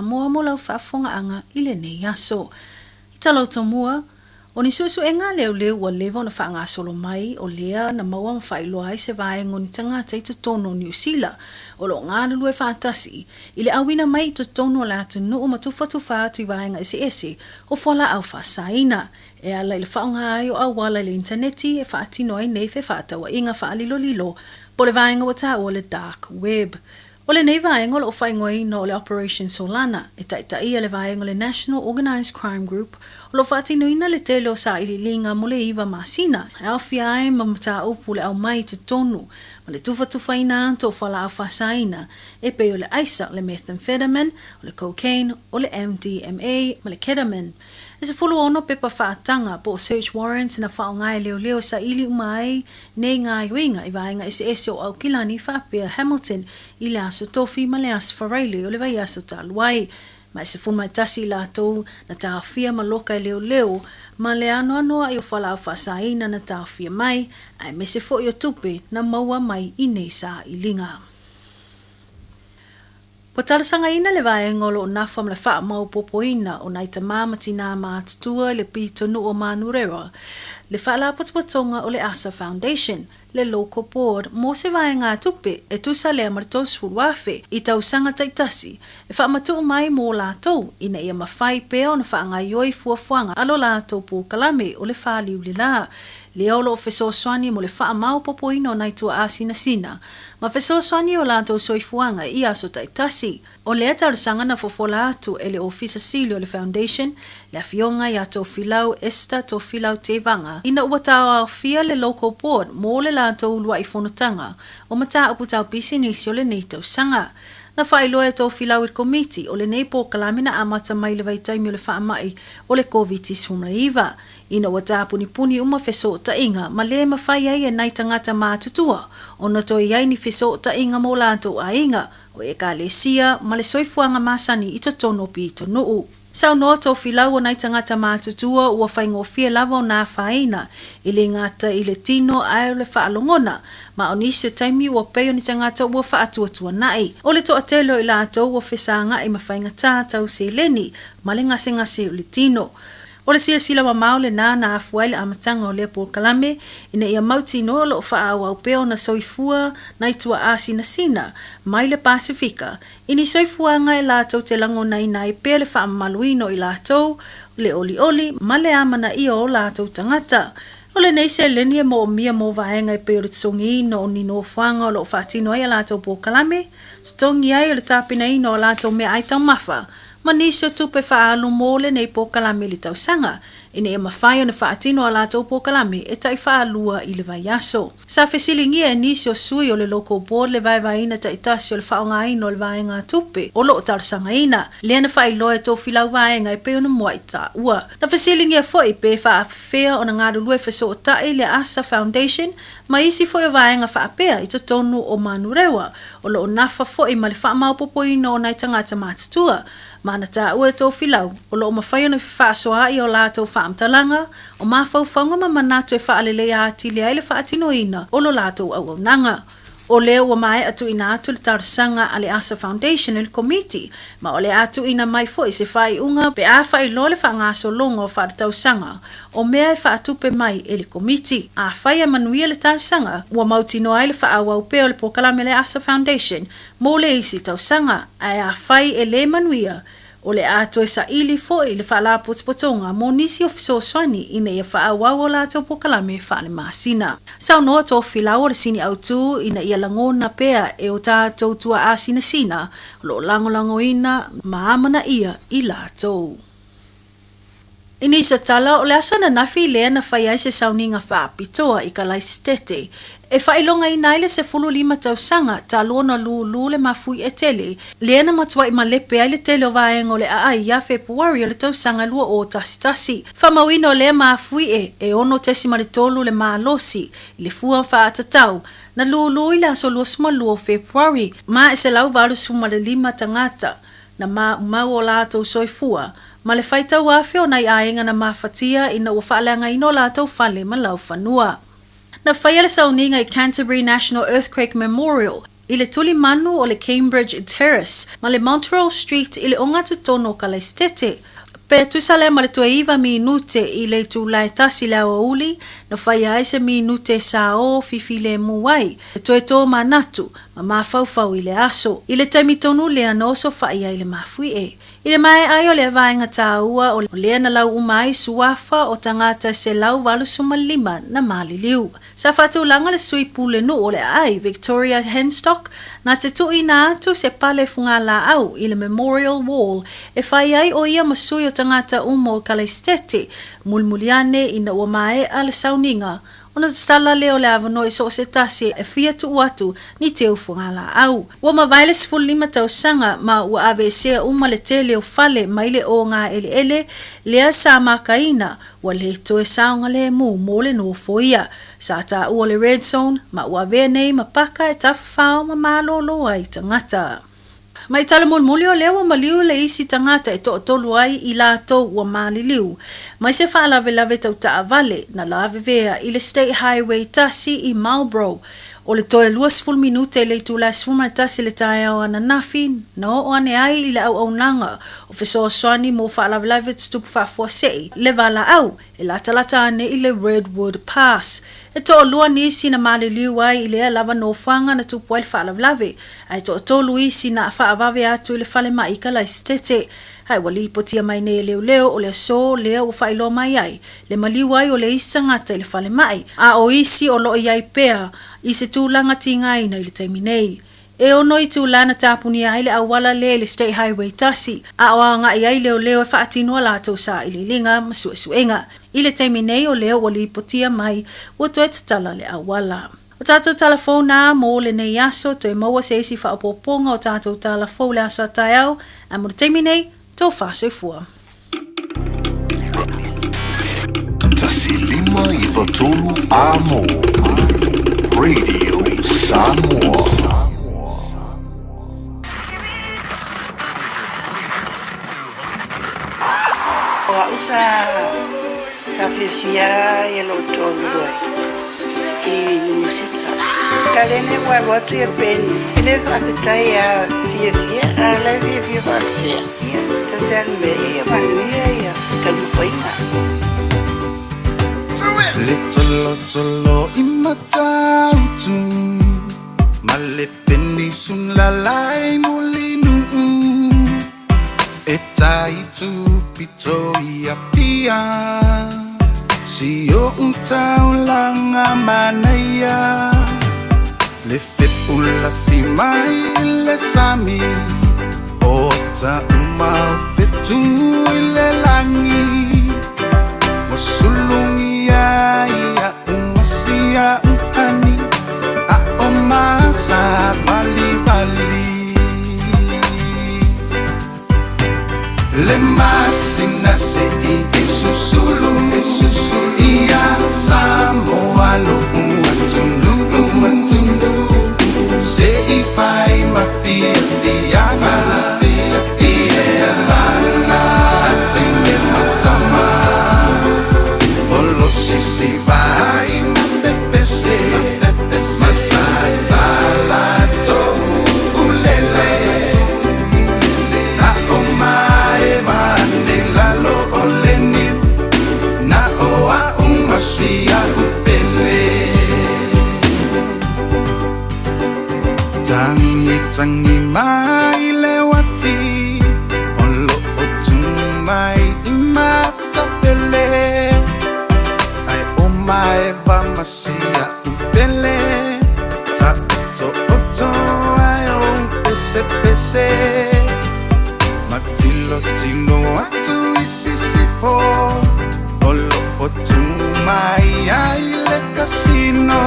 Samoa mo lau whaafongaanga I le nei aso. I talo tomua, o ni susu e ngā leo wa lewa na whaanga solo mai o lea na mawang whailoa ai se vaengo ni tangata I tono New Zealand o lo ngā lulu e whaatasi I le awina mai I tono la atu nuu matufa atu I vaenga ese o whala au whaasaina e ala I le whaonga ai o awala le interneti e whaatino ai nei fe whaatawa inga whaalilo po le vaenga wa tā o le dark web. O le nei vaenga o whaingoa no le Operation Solana e taitaia le vaenga le National Organised Crime Group o lo whaatino ina le tele o sa ili linga mo le iwa masina e awhia ai ma mata upu le au mai tu tonu ma le tufa ina anto o whala au whasaina e pe o le aisa le methamphetamine o le cocaine o le MDMA ma le ketamine. E se fulu ono pepa whaatanga po search warrants na whaongai leo sa ili umai nei ngā iwinga I vaenga ese o au kilani whaapea Hamilton I le aso tofi ma le aso wharaile o le vai aso taluai. Ma se fulu mai tasi la tau na tāwhia ma loka leo ma le ano ai o whala au whasaina na tāwhia mai ai me se fo I o tupe na maua mai I nei sa I linga. Po talasanga ina le vaenga o lo nafam le wha mau popoina o nai ta mamati nā mātutua le pito nu o manurewa. Le wha la potopotonga o le Asa Foundation, le local board, mo se vaenga tupe e tusa le amartos furuafe I tau sanga taitasi. E wha matu mai mo la tau ina ia mawhai peo na wha ngai oi fuafuanga alo la tau po kalame o le wha liu le la. Le olo o feso swani mo le wha mau popoina o nai tua asina sina. Ma feso swani o la tau soifuanga I aso taitasi. O le ata sanga na fofola atu e le ofisa sili o le foundation, le afionga I ato filau esta to filau te vanga. Ina uatao au fia le local board mo le la tau ulua I fonotanga o mata upu tau pisinisi o le nei tau sanga. Na whailoa e tau filau I komiti o le nei po kalamina amata mai le vaitaimi o le whaamai o le COVID-19. Ina wata puni uma feso ta inga ma le mawhai ai e nai tangata mātutua o na toi ai ni feso ta inga mo lanto a inga o e ka le sia ma le soifuanga masani I to tono pi to nuu. Sau no tau filau o nai tangata mātutua ua whaingofia lava o nā whaina I le ngata I le tino ai o le whaalongona ma o nisi o taimi ua peo ni tangata ua whaatuatua nai. O le toa telo I la ato ua whesanga I mawhainga tātau se leni ma le ngase o le tino. O le sila mamau le nā afuai le amatanga o le po kalame ina ia mauti no lo whaau au peo na soifua na itua asina sina mai le Pasifika. Ini soifuanga e lātou te lango nai pea le whaamaluino I lātou le oli ma le amana I o lātou tangata. O le nei se lenia mo mia mo vaenga I peo le tsongi no ni no whanga o lo whaatino ai a lātou po kalame. Tsongi ai o le tāpina I no lātou mea ai tau mafa. Ma nisi o tupe whaalu mōle nei po kalame li tau sanga. Ine e mawhai o na whaatino a lātou po kalame e tai whaalua I le vai aso. Sa whesilingia e nisi o sui o le local board le vai ina ta itasi o le whaonga ina o le vaenga tupe. O lo o tarusanga ina. Lea na whailoa e tō whilau vaenga I peo na mua I tā ua. Na whesilingia fwoi pe whaafea o na ngāru lue wheso o tae le Asa Foundation. Ma isi fwoi o vaenga whaapea I to tonu o manurewa. O lo o nafa fwoi ma le whaamau popoina o nai tangata mātutua. Mana tā ua tō whilau, o lo o mawhai ona whaasoa I o lātou whaamtalanga, o mawhauwhaunga ma manatu e whaalele ati le aile whaatino ina, o lo lātou au nanga. O leo wa mai atu ina atu le tarasanga a le Asa Foundation le committee, ma o le atu ina mai foi se whai unga pe a whai lo le whaangaso longa o whaatau sanga, o mea e whaatupe mai le committee. A whai a manuia le tarasanga, ua mautino ai le whaawau peo le pokalame le Asa Foundation, mo le isi tau sanga, a whai le manuia, o le ato e sa ili foi le whala potopotonga mo nisi o fisoswani ina ia whaawau o lātou pokalame whaale masina. Sau noa tō whilau o le sini autu ina ia langona pea e o tātou tua asina sina, lo langolango ina maamana ia I lātou. Ini sa tala o le asana nafi lea na whai ai se sauninga whaapitoa I ka laisitete. E whailonga I naile se 15 tau sanga ta lona lu le mafui e tele. Lea na matua I malepe ai le tele o vaenga o le aai ia Februari o le tau sanga lua o tasitasi. Whamawino lea mafui e ono tesi maritolu le maalosi I le fua whaatatau. Na lu I le aso lua sumalua o Februari. Ma e se lau valu sumale 5 tangata. Na mau o lato soifua. Ma le whaitau afe o nai aenga na mawhatia ina ua whaaleanga ino lātou whale ma lau whanua. Na whaiale sauninga I Canterbury National Earthquake Memorial, I le tuli manu o le Cambridge Terrace, ma le Montreal Street i le onga tutono ka le stete. Pe tusale ma le tuaiva minute i le tūlai tasi le Aoauli, na whai aise minute sa o fifi le muwai. Le tue tō manatu, ma mawhauwhau i le aso. I le taimitonu le anoso whai ai le mafui e. I le mai ai o le vaenga tāua o lea na lau umai suafa o tangata se lau valusuma lima na mali liu. Sa whatu langa le sui pule nu o le ai Victoria Henstock na te tui na atu se pale funga la au i le Memorial Wall e whai ai o ia masui o tangata umo o Kalaistete mulmuliane i na uamae a le sauninga. Ona sala leo le avano i so se tasi e fia tu uatu ni te ufunga la au. Ua mawaile sifuru 5 tausanga ma ua avesea uma le tele o fale maile o ngā ele lea sa makaina ua le toe saunga le mo le no foia. Sa ta ua le red zone ma ua venei ma paka e tawhawhao ma malolo ai tangata. Mai tala mulmuli o lewa maliu le isi tangata e tolu ai i lato ua maliliu. Mai se whaalave lave tau taavale na lave vea i le State Highway tasi i Marlborough. O le toe 20 minute le tūlai sfuma tasi le tae au ana nafi no o ane ai i le au nanga o fesoa swani mo whaalave lave tutupu whafua sei le vala au e lata ane i le Redwood Pass. E to lua nisi na maliliu ai i lea lava no whanga na tupu ai whaalave lave ai to tolu isi na whaavave atu i le whale maika la istete. Hai wali potia mai nei leo o le so leo o whailo mai ai. Le maliu ai o le isa ngata i le whale mai. A o isi o lo iai pea i se tūlanga tinga ina i le taimi nei. E ono i tūlana tāpuni ai le awala le State Highway tasi. A o anga i ai leo e whaatinua lātou sa i le linga masuesuenga. I le taimi nei o leo wali potia mai o toe tatala le awala. O tātou talafona mo le nei aso toi maua se isi whaapoponga o tātou talafo le aso atai au. A mo le taimi nei tō whāsefua. Tasi 5 amo Radio Samoa. Ora usa sa fifia e lo tolu e musika. Kalene wa watu e pen ele fakitai ya fifia ala fifia fakia. Tasen me e manuia ya talupaina. Little imatautu malepeni sun lalai mulinu etaitu pito ia pia sio untau langa manaya le fepula fi mai le sami ota umau fetu le langi wasulungi ya umasia ukani a omasa bali le masina se i susulu ia Samoa lo umatundu se i fai ma fia ia lana tine matama olo si vai ma pepese matata la to ulele na omae vande la lo oleni na oa umasia upele tangi mai lewati olo otumai imata pele ai omae va masia upele ta to ai o pese matilo tino atu isisifo olo otumai ai le casino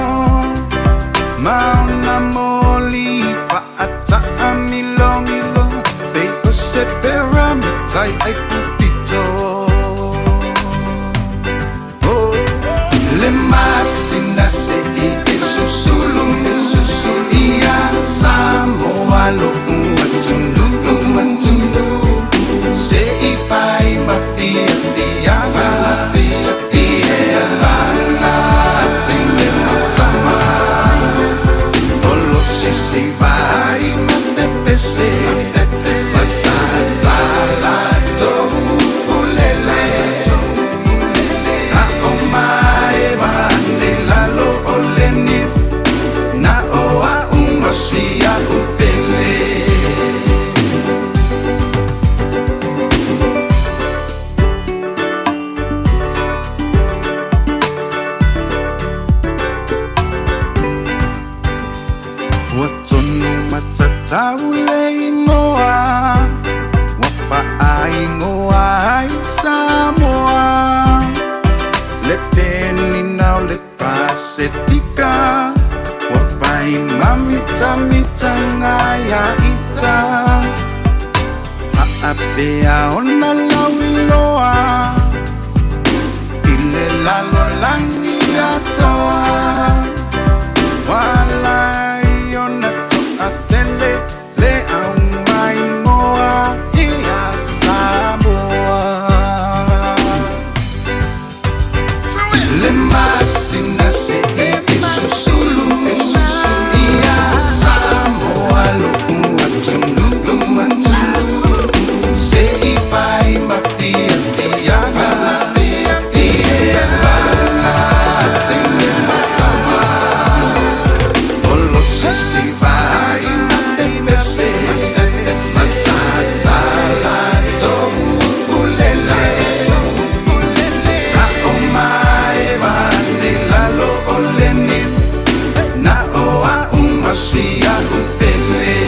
Mauna moli pa ata amilongilo Pei o se peramitai ai pupito Le masina se i susulu ia Samoa lo umatundu Se i fai ma fia ia lana tine matama si vai ona lauiloa ile lalo langi atoa walai ona to atele le au mai ngoa ia Samoa le masina se e susulu ia Samoa lo kuatunu se I fai ma fia fia fia la tene matama olo si fai ma te se matata la to ulele na o mai va ni la lo oleni na o a masia upele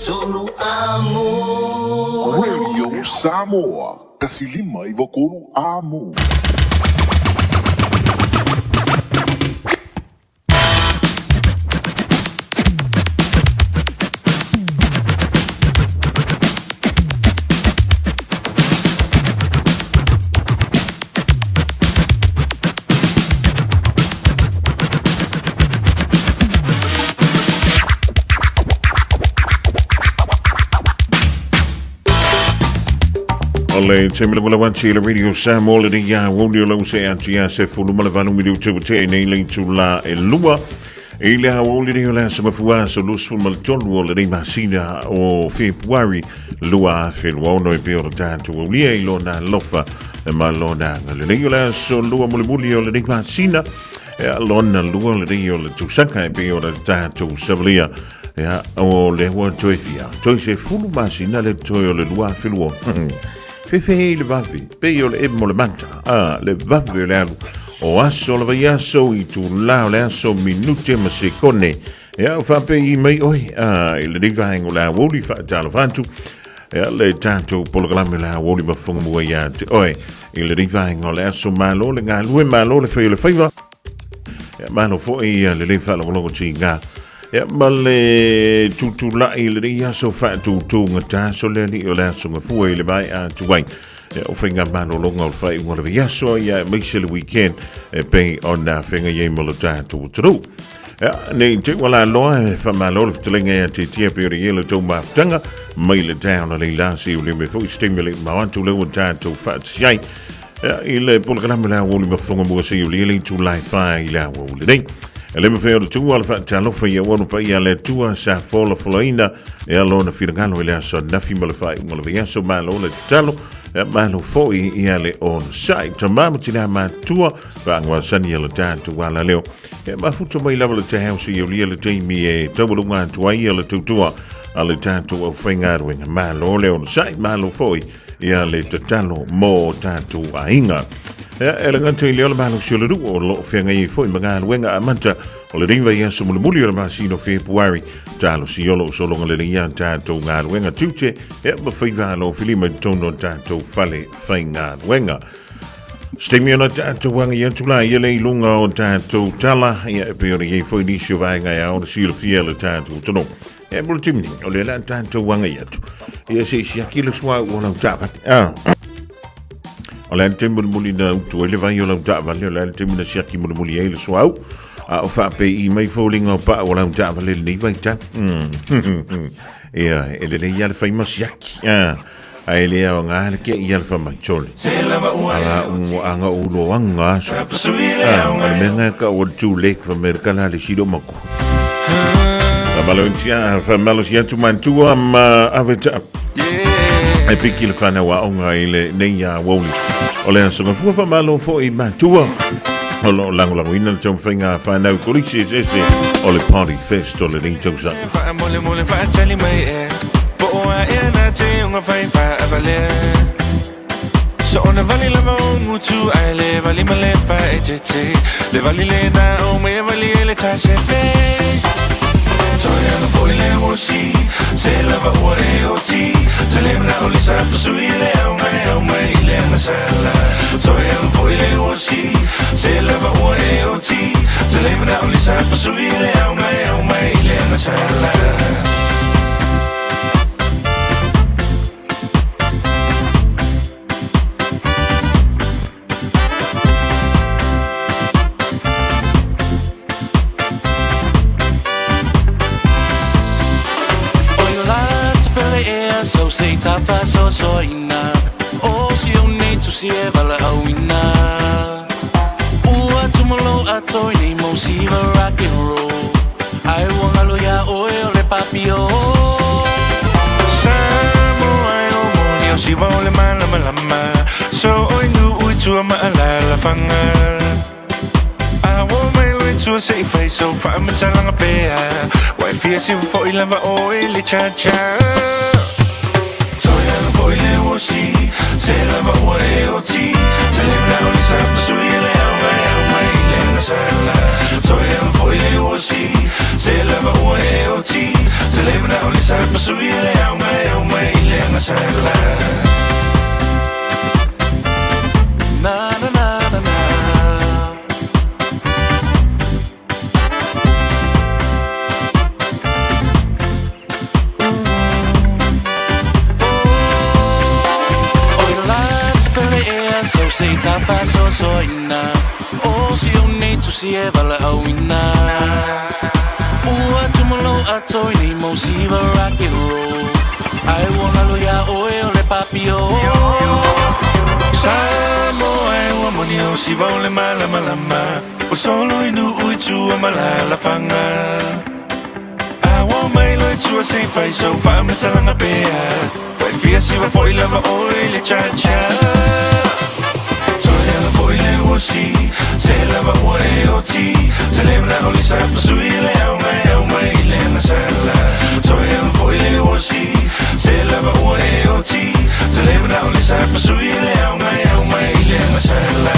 Tolu amo. Radio Samoa. Kasilima ivokulu amo. Le temele wala wanchi le radio Samoa le ya woni lo se antia se fulu mala vanu mi tu te nei le tu la e lua e le Aouli le la se mafua so lus fu mal tolu le masina o February lua fe no e pe ta tu li e lo na lofa e malona le la so lua mo le le masina e lona lua le le tu saka e pe ta tu sablia ya o le wa joifia se fulu masina le to le lua fe lo Fefe le vavi, peio le emo le manta, le vavi le alu, o aso le vai aso i tu lao le aso minute ma sekone, o fa pe i mai oi, le riva hengo la Aouli fa talo fantu, le tanto polograme la Aouli ma Fofogamua ia te oi, le riva hengo le aso malo, le ngā lue malo le fai le faiva, malo fo i le fa lo logo ti ngā, ma le tutula i le ia so fa tutu ngata so le ni o le aso ngafua i le vai a tuwai o whenga mano longa o whai ua le ia so ia meise le weekend pe o na whenga ye mo le tātu turu nei te wala loa e whamalo le fitalenga ia te tia pe o le ielo tau maftanga mai le tauna le lasi o le me fui stimulate mawantu le o tātu whaatiai i le polkaname la Aouli ma Fofogamua se o le tu lai whai la Aouli nei le me feo tu al fa talo fa ia wono pa ia le tua sa fola folaina e alo na firangalo ele aso na fi mo le fa mo le ia so malo le talo e malo foi ia le on site tamama tina ma tua fa ngwa sani le tantu wala leo e ma futo mai lava le te house ia le te mi e tobulu nga tua ia le tutua ale tantu o fenga winga malo le on site malo foi ia le talo mo tantu ainga e le ngante i leo le malo sio le ru o lo whenga i foi mga wenga amanta o le ringa ia so muli o le masino February talo siolo so longa le ia tātou ngā wenga tute e ma whaiva lo filima tono tātou fale whainga wenga Stemi ona tātou wanga ia tula ia le ilunga o tātou tala ia e peore i foi nisio vaenga ia o le sio le fia le tātou tono e mula timni o le la tātou wanga ia tu ia se siaki le sua o lau tāpat o le te muli na utu ele vai o lau tāwale o le te muli siaki muli e le suau o whape i mai fōlinga o pa o lau tāwale le vai ta ia ele le ia le whaima siaki a ele a o ngā le kia ia le whamai tole ala ungo anga ulo wanga so a menga ka o tu lek whamerika la le sido mako malo insia whamalo si atu mantua ma aveta e piki le whana wa onga i le nei a Aouli o le asonga fuafa malo fo i matua o lo lango ina le tau whainga whanau korisi ese o le party fest o le nei tau sa mole whaatali mai e po oa e na te unga whai whaavale so ona vali lama o ngutu ai le vali ma le whae te le vali le na o me vali e le tase fe Soia na foi le osi, se lava ua e o ti Se le mna o le sapu sui le au mai le masala Soia na foi le osi, se lava ua e o ti Se le mna o le sapu sui le au mai le masala So say tafa so ina o si o nei tu si e vala auina ua tumolo atoi nei mo si va rock and roll ai wanga lo ya o le papio Samoa o moni o si va o le malama so oi nu ui tua ma la fanga I want my way to a safe face so far I'm telling pea why fear si fo I lava o le cha Foi le osi, se lava ua e o ti Se le mna o le sapu sui le au mai le nasala Soe am foi le osi, se lava ua e o ti Se Telebna olisa pasui le au mai ile ngasala Na na na na na So say time fast so ina oh si oni tu si e vala awina ua tumolo atoi ni mo si va rock and roll I wanna lo ya oe le papio Samoa e wa moni o si va le mala o solo inu uitu amala fanga I want my lo tu say fai so fa me salanga pea Vai via si va foi lava oe le cha Foi le osi, se lava ore oti, se lembra olisa pasui le au mai le nasala. Foi le osi, se lava ore oti, se lembra olisa pasui le au mai le nasala.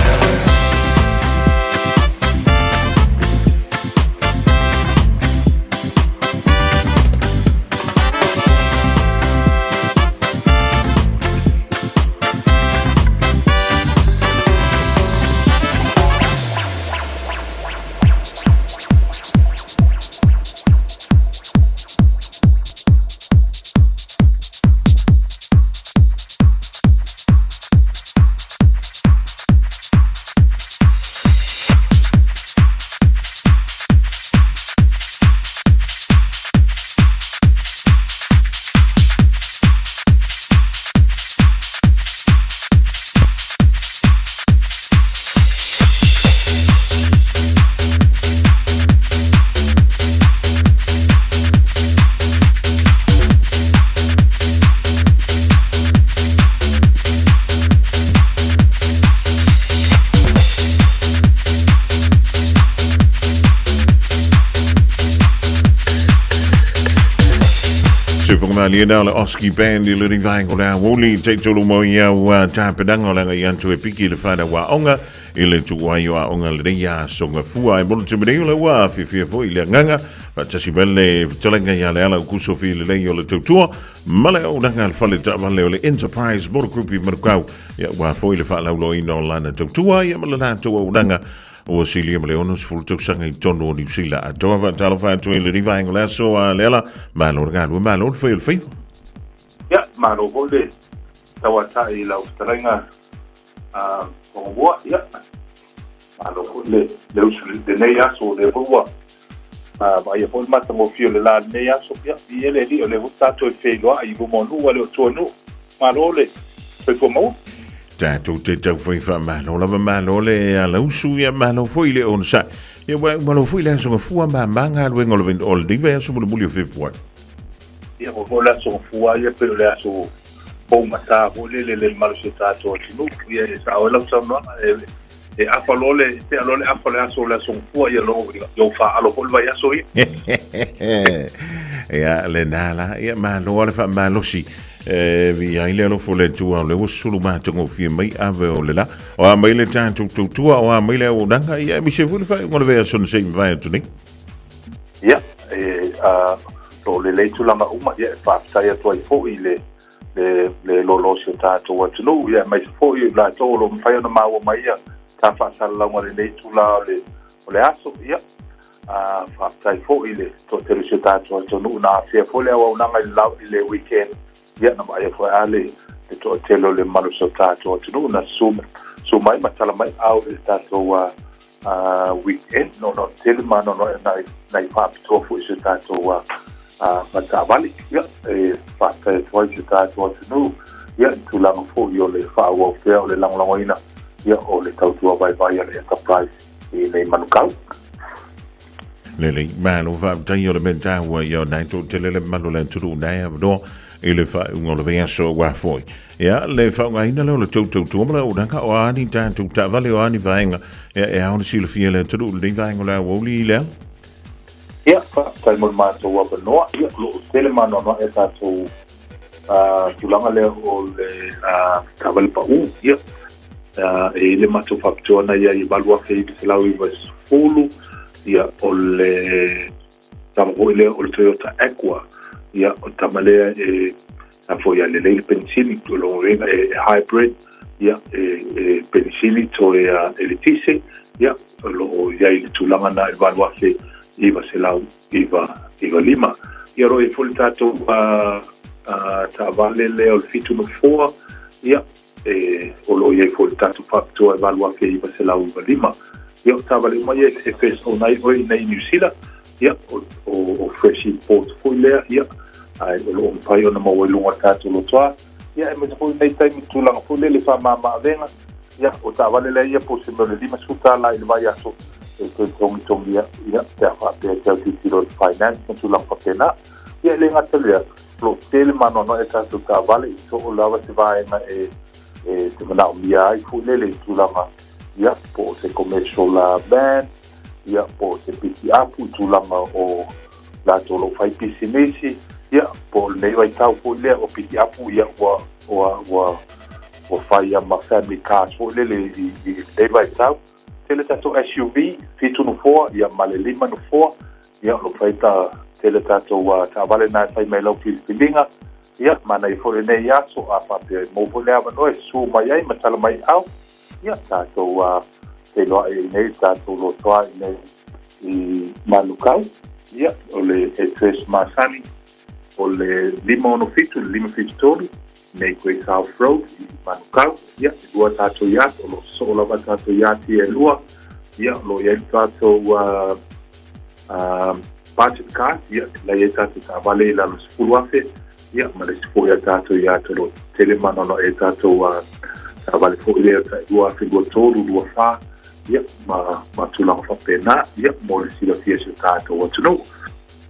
Lienale Oski Band i luri vaingo le Aoauli te tolu mo ia ua tāpedanga o langa i antu e piki le whana wa onga i le tuwa i wa onga le reia songa fua e molo te mereo le wa fifia fo i le nganga pa tasi bele talenga ia le ala ukuso fi le lei o le tautua male o nanga le fale ta vale o le Enterprise Motor Group i marukau ia wa fo i le wha laulo ino lana tautua ia mala nātua o nanga o Silia Maleonos fulu sanga I tono o New Zealand a toa tala fa to le riva ingola so a lela ma lo ngalo ma lo foi fai ya ma lo gole tawa tai la Australia o wa ya ma lo gole le usul de neia so de wa ma ia pol mata mo fio le la neia so ya ele li o le vutato e felo ai bo mo lu le tonu ma lo le pe como Tato te tau foi fa malo lava malo le ala usu ia malo foi le on sa ia wa malo foi le so fua ma manga lo ngolo vend all diverso mo mulio fe foi ia o la so fua ia pero le so o mata o le malo se tato tinu ia sa o la so no e apolole te alole apole so la so fua ia lo yo fa alo pol vai so ia le nala ia malo le fa malo si vi ai le fo le tua le usulu ma tongo fi mai ave o le la o a mai le tanto tua o a mai le o danga ia mi se fu fa ngolo ve so se vai tu ni ia to le tu la ma uma ia fa sai to I fo ile le lo se tato wa tu ia mai fo la to lo fa no ma o mai ia ta fa sala la le tu la le aso ia fa sai fo ile to te se tato to no na se fo le o na ngai la ile weekend ia na mai foi ale te to telo le malo so tato tu na so mai matala mai au le tato wa weekend no tele mano no na fa to fu so tato wa mata vali ia fa te foi so tato tu ia tu la fo yo le fa wa fe o le lang ina ia o le tau tu vai vai le Enterprise i le manukau le malo va tayo le menta wa yo na to tele le malo le tu na do ele fa ngolo ve so wa foi ya le fa nga ina le to mala o danga o ani tanto ta vale o ani vainga e a oni sile fiele to le vainga la woli le ya fa sai mo ma to wa no ya lo tele mano no e ta to tu langa le o le travel pa ya e le ma to factor na ya I valua fe se la i vas fulu ya o le tama ho le o le Toyota Aqua ia o tamalea a foi a le pensili to lo rena hybrid ia pensili to elitise ia lo ia i tulanga na evaluafe iva selau iva lima ia ro e fultato ta vale le o fitu no foa ia o lo ia fultato facto evaluafe iva selau iva lima ia ta vale mai e fes o nai o nei New Zealand ia o fresh portfolio ia ai lo pai ona mo lunga tato lo toa ia e me foi nei tai mitulanga foi le fa mama venga ia o ta vale le ia po se no le lima suta la il vai aso e te tongi ia te fa te tiro finance mitulanga pa pena ia le ngatelia lo tele mano no e tato ta vale so o lava se vai na e te mana o ia ai foi le mitulanga ia po se commercial la ban ia po se piti apu tulanga o la tolo fai pisinesi ia po nei vai tau po le o piti apu ia o fai ama family cars po le nei vai tau tele tato SUV fitu no foa ia male lima no foa ia lo fai ta tele tato ta vale na fai mai lau pilinga ia mana i fore nei aso a pape mo po le ava no e su mai ai matala mai au ia tato te loa e nei tato lo toa nei i manukau ia o le tres masani o le lima fitu tolu nei koe South Road i manukau ia lua tato iat o lo sola va tato iati e lua ia lo ia tato budget card ia la ia tato ta vale la lo sepulu afe ia ma le sepulu ia tato iato lo telemanono e tato ta vale fo ia lua afe lua tolu lua fa ia ma tulanga fa pena ia mo le sila fia se tato o tunu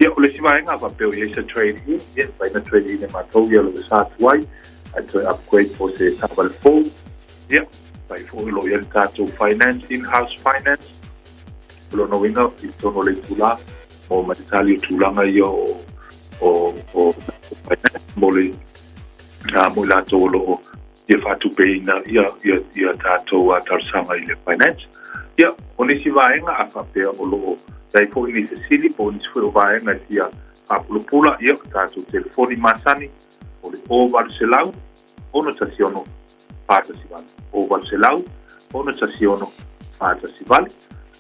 ia o le sivaenga va peo ia se trade in ia vai na trade in e matou ia lo sa tuai to upgrade for se taval fo ia vai fo lo ia tato finance in-house finance lo no winga i tono le tula o matali tulanga ia o finance mo le mo la tolo ia fatu peina ia tato tarsanga i le finance ia o nisi vaenga a whapea o loo dai po ini se sili po nisi fweo vaenga ia apulupula ia tato telefoni masani o le o Barcelau ono tasiono pata sivali o Barcelau ono tasiono pata sivali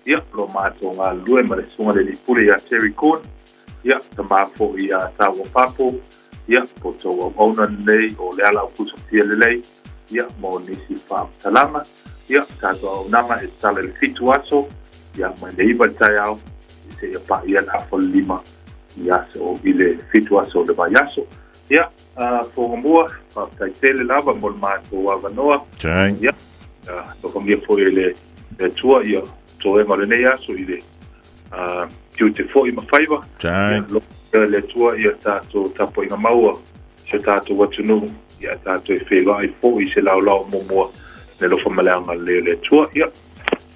ia lo mato ngā lue ma le sunga le lipule ia Terry Cohn ia tamafo ia tawa papo ia po tau au nei o le ala o kusa pia lelei ia mo nisi whaamtalanga ia tato au nama e tala le fitu aso ia mai le iwa tai au i se ia pa ia lafo lima ia se o ile fitu aso le mai aso ia Fofogamua whaamtai tele lava mo le mato wawanoa ia toko mia fo le tua ia toe ma le nei aso i le kiute fo i mawhaiva le tua ia tato tapo inga maua se tato watunu ia tato e whewai fo i se lau momoa ne lo whamaleanga le tua ia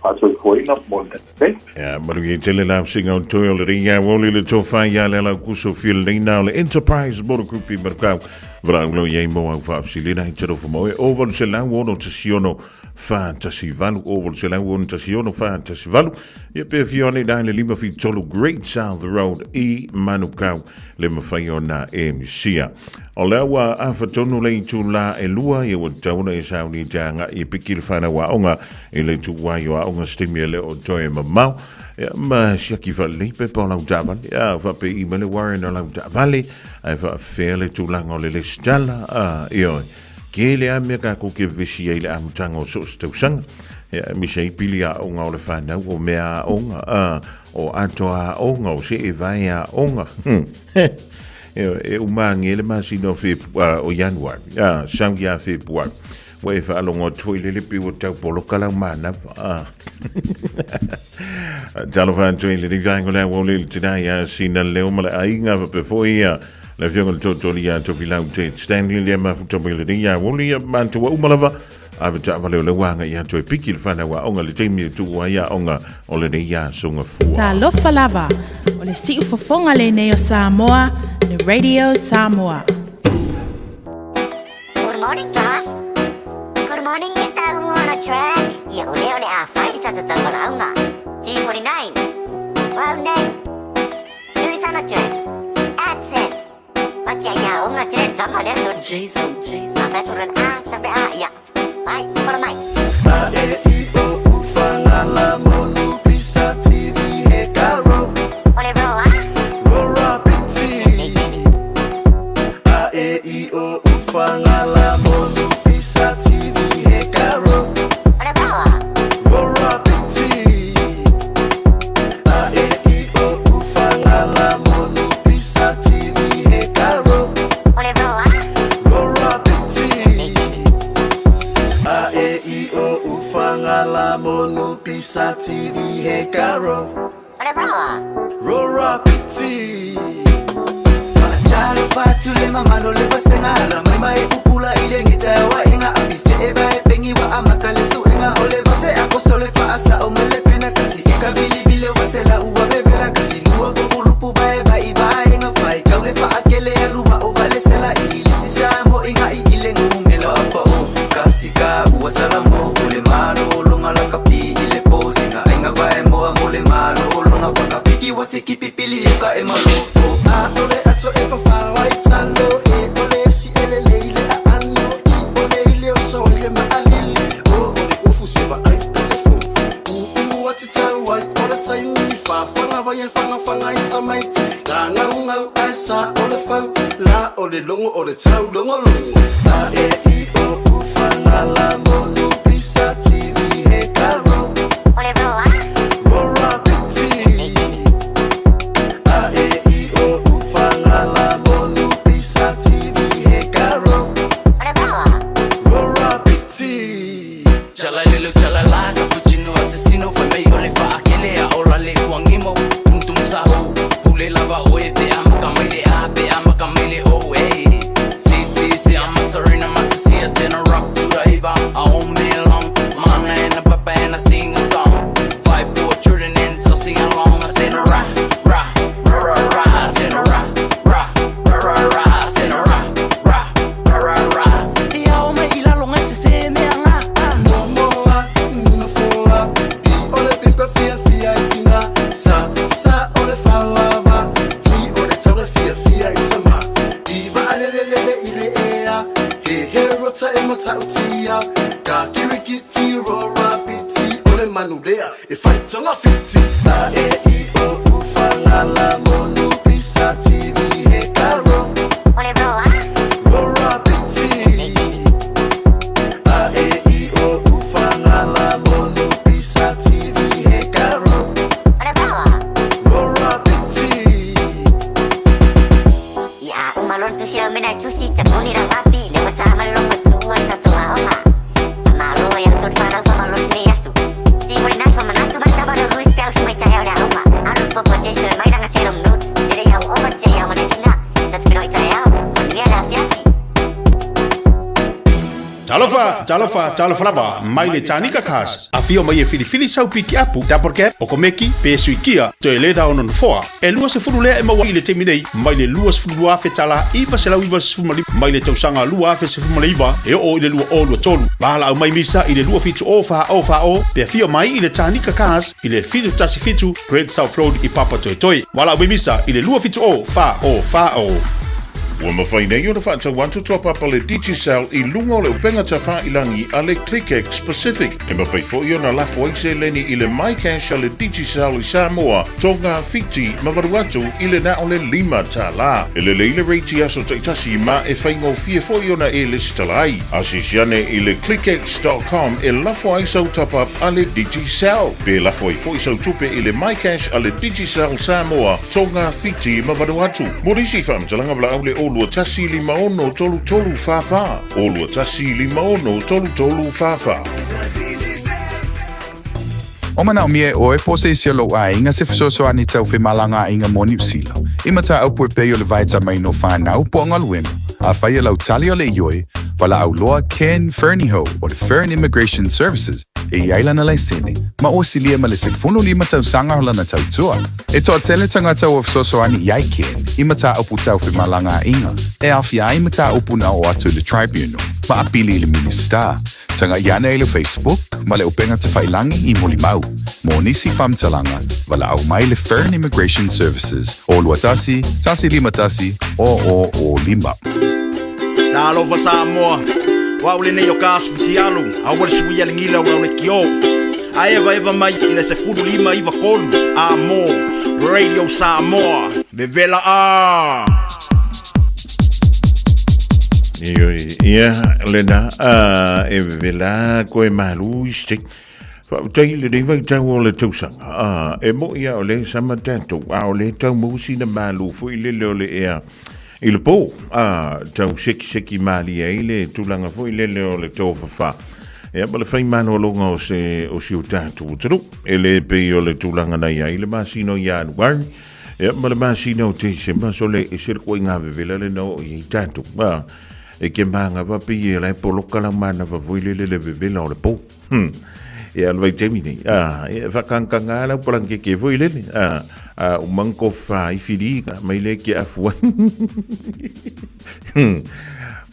tato e fo inga mo ne ia marugi tele lau singa o toi o le ringa woli le tofai ia le lau kuso fil leina o le Enterprise Motor Group i markau Vranglo iei mo au whaapsilina i tero fumoe oval se lau ono tasiono Fantasivalu oval se lau ono tasiono Fantasivalu ia pe fione dai le lima fi tolu Great South Road i manukau le mawhai o na e misia o lewa awhatonu le tu la e lua ia wa tauna e sauni janga i pikil whana wa onga i le tu wai wa onga stimia le o toe mamau ma siaki vale pe pa lau javali va pe i mele warren o lau javali ai va fele tu lang o le stala io ke le ame ka ko ke visi ile am tango so sto sang mi sei pilia o nga le fana o mea onga o atoa onga o se e vai a onga e umangi le masino fe o januar sang ya fe puan we fa longo toile le pi o tau polo kala mana Jalo fan toile di jango le wole tina ya sina le o mala ainga pe foia le fiong to tolia to bilau te standing le ma futo bile di ya wole man to o malava ave ta vale le wanga ya to pikil fana wa onga le temi tu wa ya onga o le ya sunga fu ta lo falava o le si fofonga le ne o Samoa le Radio Samoa. Good morning class. Good morning Mr. on a track. Ya ole a fight ta ta ta aunga. T49. Wow name. Luis on a track. Accent. What ya, on a track, sama dia so Jason. Apa turun A sampai A, ya. Baik, follow mic. A-E-I-O ufangala monu bisa TV hekaro. Boleh bro, ah? Rora piti. A-E-I-O ufangala monu bisa TV hekaro. Boleh bro, ah? Rora piti. A-E-I-O ufangala monu bisa TV hekaro. Boleh bro, ah? Rora piti. A-E-I-O ufangala monu bisa TV hekaro. Boleh bro, ah? Rora piti. Jalo fatu lema mano leva sengala Maima e pupula ile ngita wa inga abise eba e pengi wa amakale su inga ole vase ako sole fa asa o mele pena kasi Ika bili bile wasela uwa bebela kasi Lua kupulupu ba eba iba inga fai Kaule fa akele ya luma o vale sela ili Sisamo inga ile ngumelo apa o Kasi ka uwa salamo fule malo Lunga lakapi ile po singa inga ba e moa mole malo Lunga faka piki wasiki pipili yuka e malo Ole ato e fafa wa italo e ole si ele leile a ano I ole ile o so ile ma alili O ole ufu siva ai petefo Uu wati tau wai ole tai mi fa Fanga vayen fanga ita maiti La ngau aisa ole fang La ole longo ole tau longo A e I o ufanga la monu bisa TV hekaro Boleh bro, ah? Rora piti A e I o ufangala monu bisa TV hekaro Boleh bro, ah? Rora piti Chala lelo chala la cappuccino asesino fue medio le fa akele a ola le wangimo tum saho pule lava oe pe ama kamele o hey si I'm turning I'm to see us in a rock to the eva I own me long mana and a papa and I sing a song 5-4 children and so sing along I sing a ra I sing a ra I sing a ra ya o me ilalo ngase se me anga Momoa, nufoa I ole pinta fia itina Sa ole fawava Ti ole taule fia itama Diva alelelele ile ea He rota e mata utia Ka kirikiti rora piti Ole manulea e faitonga fiti A e I o ufangala monu bisa TV hekaro Boleh bro, ah? Rora piti A e I o ufangala monu bisa TV hekaro Boleh bro, ah? Rora piti Ya, umalon tu sila mina cusi Tapuni na papi Lewat sama long matuan satu ahoma Malo yang tu fanang fama los ni asu Si boleh nak fama nak cuma sabar Luis piau sumai tahaya oleh ahoma Arun poko jesu mai lang aserom notes Dere yang obat jaya manelina Tak pinoi tahaya Dia dah fiafi Talofa lava, mai le tanika kas. A fio mai e fili sau piki apu, daporke, o komeki, pe suikia, to e le da onon foa. E lua se furu le e mawa i le teminei, mai le lua se furu afe tala, iwa se lau iwa se furu mali, mai le tausanga lua afe se furu mali iwa, e o i le lua o lua tolu. Bahala au mai misa i le lua fitu o, pe fio mai i le tanika kas, i le fitu tasi fitu, Great South Road i Papa Toi. Wala au mai misa i le lua fitu o, fa o. Ua mawhai nei o na whaata wantu toa papa le Digicel I lunga o le upenga ta whailangi a le ClickX Pacific. E mawhai fo i o na lafo aise leni I le MyCash a le Digicel I Samoa, tonga fiti mawaruatu I le na o le 5 ta la. E le leile reiti aso taitasi ma e whaingo fia fo i o na e listalai. Asisiane I le ClickX.com e lafo aise au tapap a le Digicel. Pe lafo ai fo i sau tupe I le MyCash a le Digicel Samoa, tonga fiti mawaruatu. Morisi whamtalanga vla au le Olua tasi 5 tolu fafa. Olua tasi 5 tolu fafa. O mana mie o e pose isi lo a inga se fisoso ani tau fe malanga inga mo New Zealand. Imata au po pe yo le vaita mai no whana au po ngal wema. A whaia lau tali o le ioi, wala au loa Ken Fernieho o the Fern Immigration Services e iailana lai sene, ma o silia ma le se funu 5 tau sanga hola na tau tua. E toa tele tangata o fisoso ani iai Ken, imata au pu tau fe malanga inga, e awhia imata au pu na o atu le tribunal, ma apili le minister. Tanga iana e le Facebook, ma le upenga te whailangi I moli mau. mo nisi famtalanga wala au mai le Fern Immigration Services o luatasi, tasi lima tasi o lima. Talo va Samoa. Wa ule ne yo kasu tialu, awal suia ngila wa ule kio. Aeva eva mai ina se fudu lima iva kolu. Amo Radio Samoa. Vevela Lena vela koe malu istik. Tai le dei vai tau o le tausanga. E mo ia o le samatanto. A o le tau mausi na malu fu i le le ea. I le po, tau seki mali e le tulanga fu i le le tau fafa. E apa le fai mano longa o si o tatu tru. E le pe o le tulanga na ia i le masino ia anuari. E apa le masino te se maso le e sir koe ngave vela le no i tatu. E ke manga va pe i le poloka la mana va vui le vela o le po. E alwai temini. E whakankanga la polanke ke vui le. O manko fa i whiriga, mai le ke afua.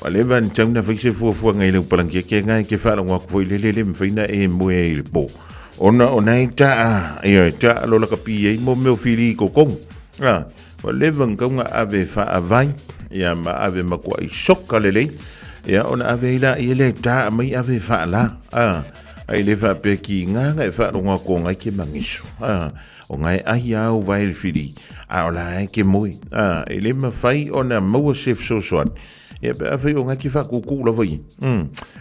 Wale van tauna vai se fuafua ngai le palangia ke ngai ke whala ngā kufoi le mwhaina e moe e le po. Ona i ta lo la kapi e mo meo whiri ko kong. Wale van kaunga ave wha avai, ia ma ave makua i soka lelei, ia ona ave ila i le ta mai ave wha la. Ai le wha pe ki ngā e wha ronga ko ngai ke mangisu. O ngai ahi au vai le whiri, o la e ke moe. E le mawhai ona maua sef so soan. Ia pe a whai o ngai ki wha kuku la vai.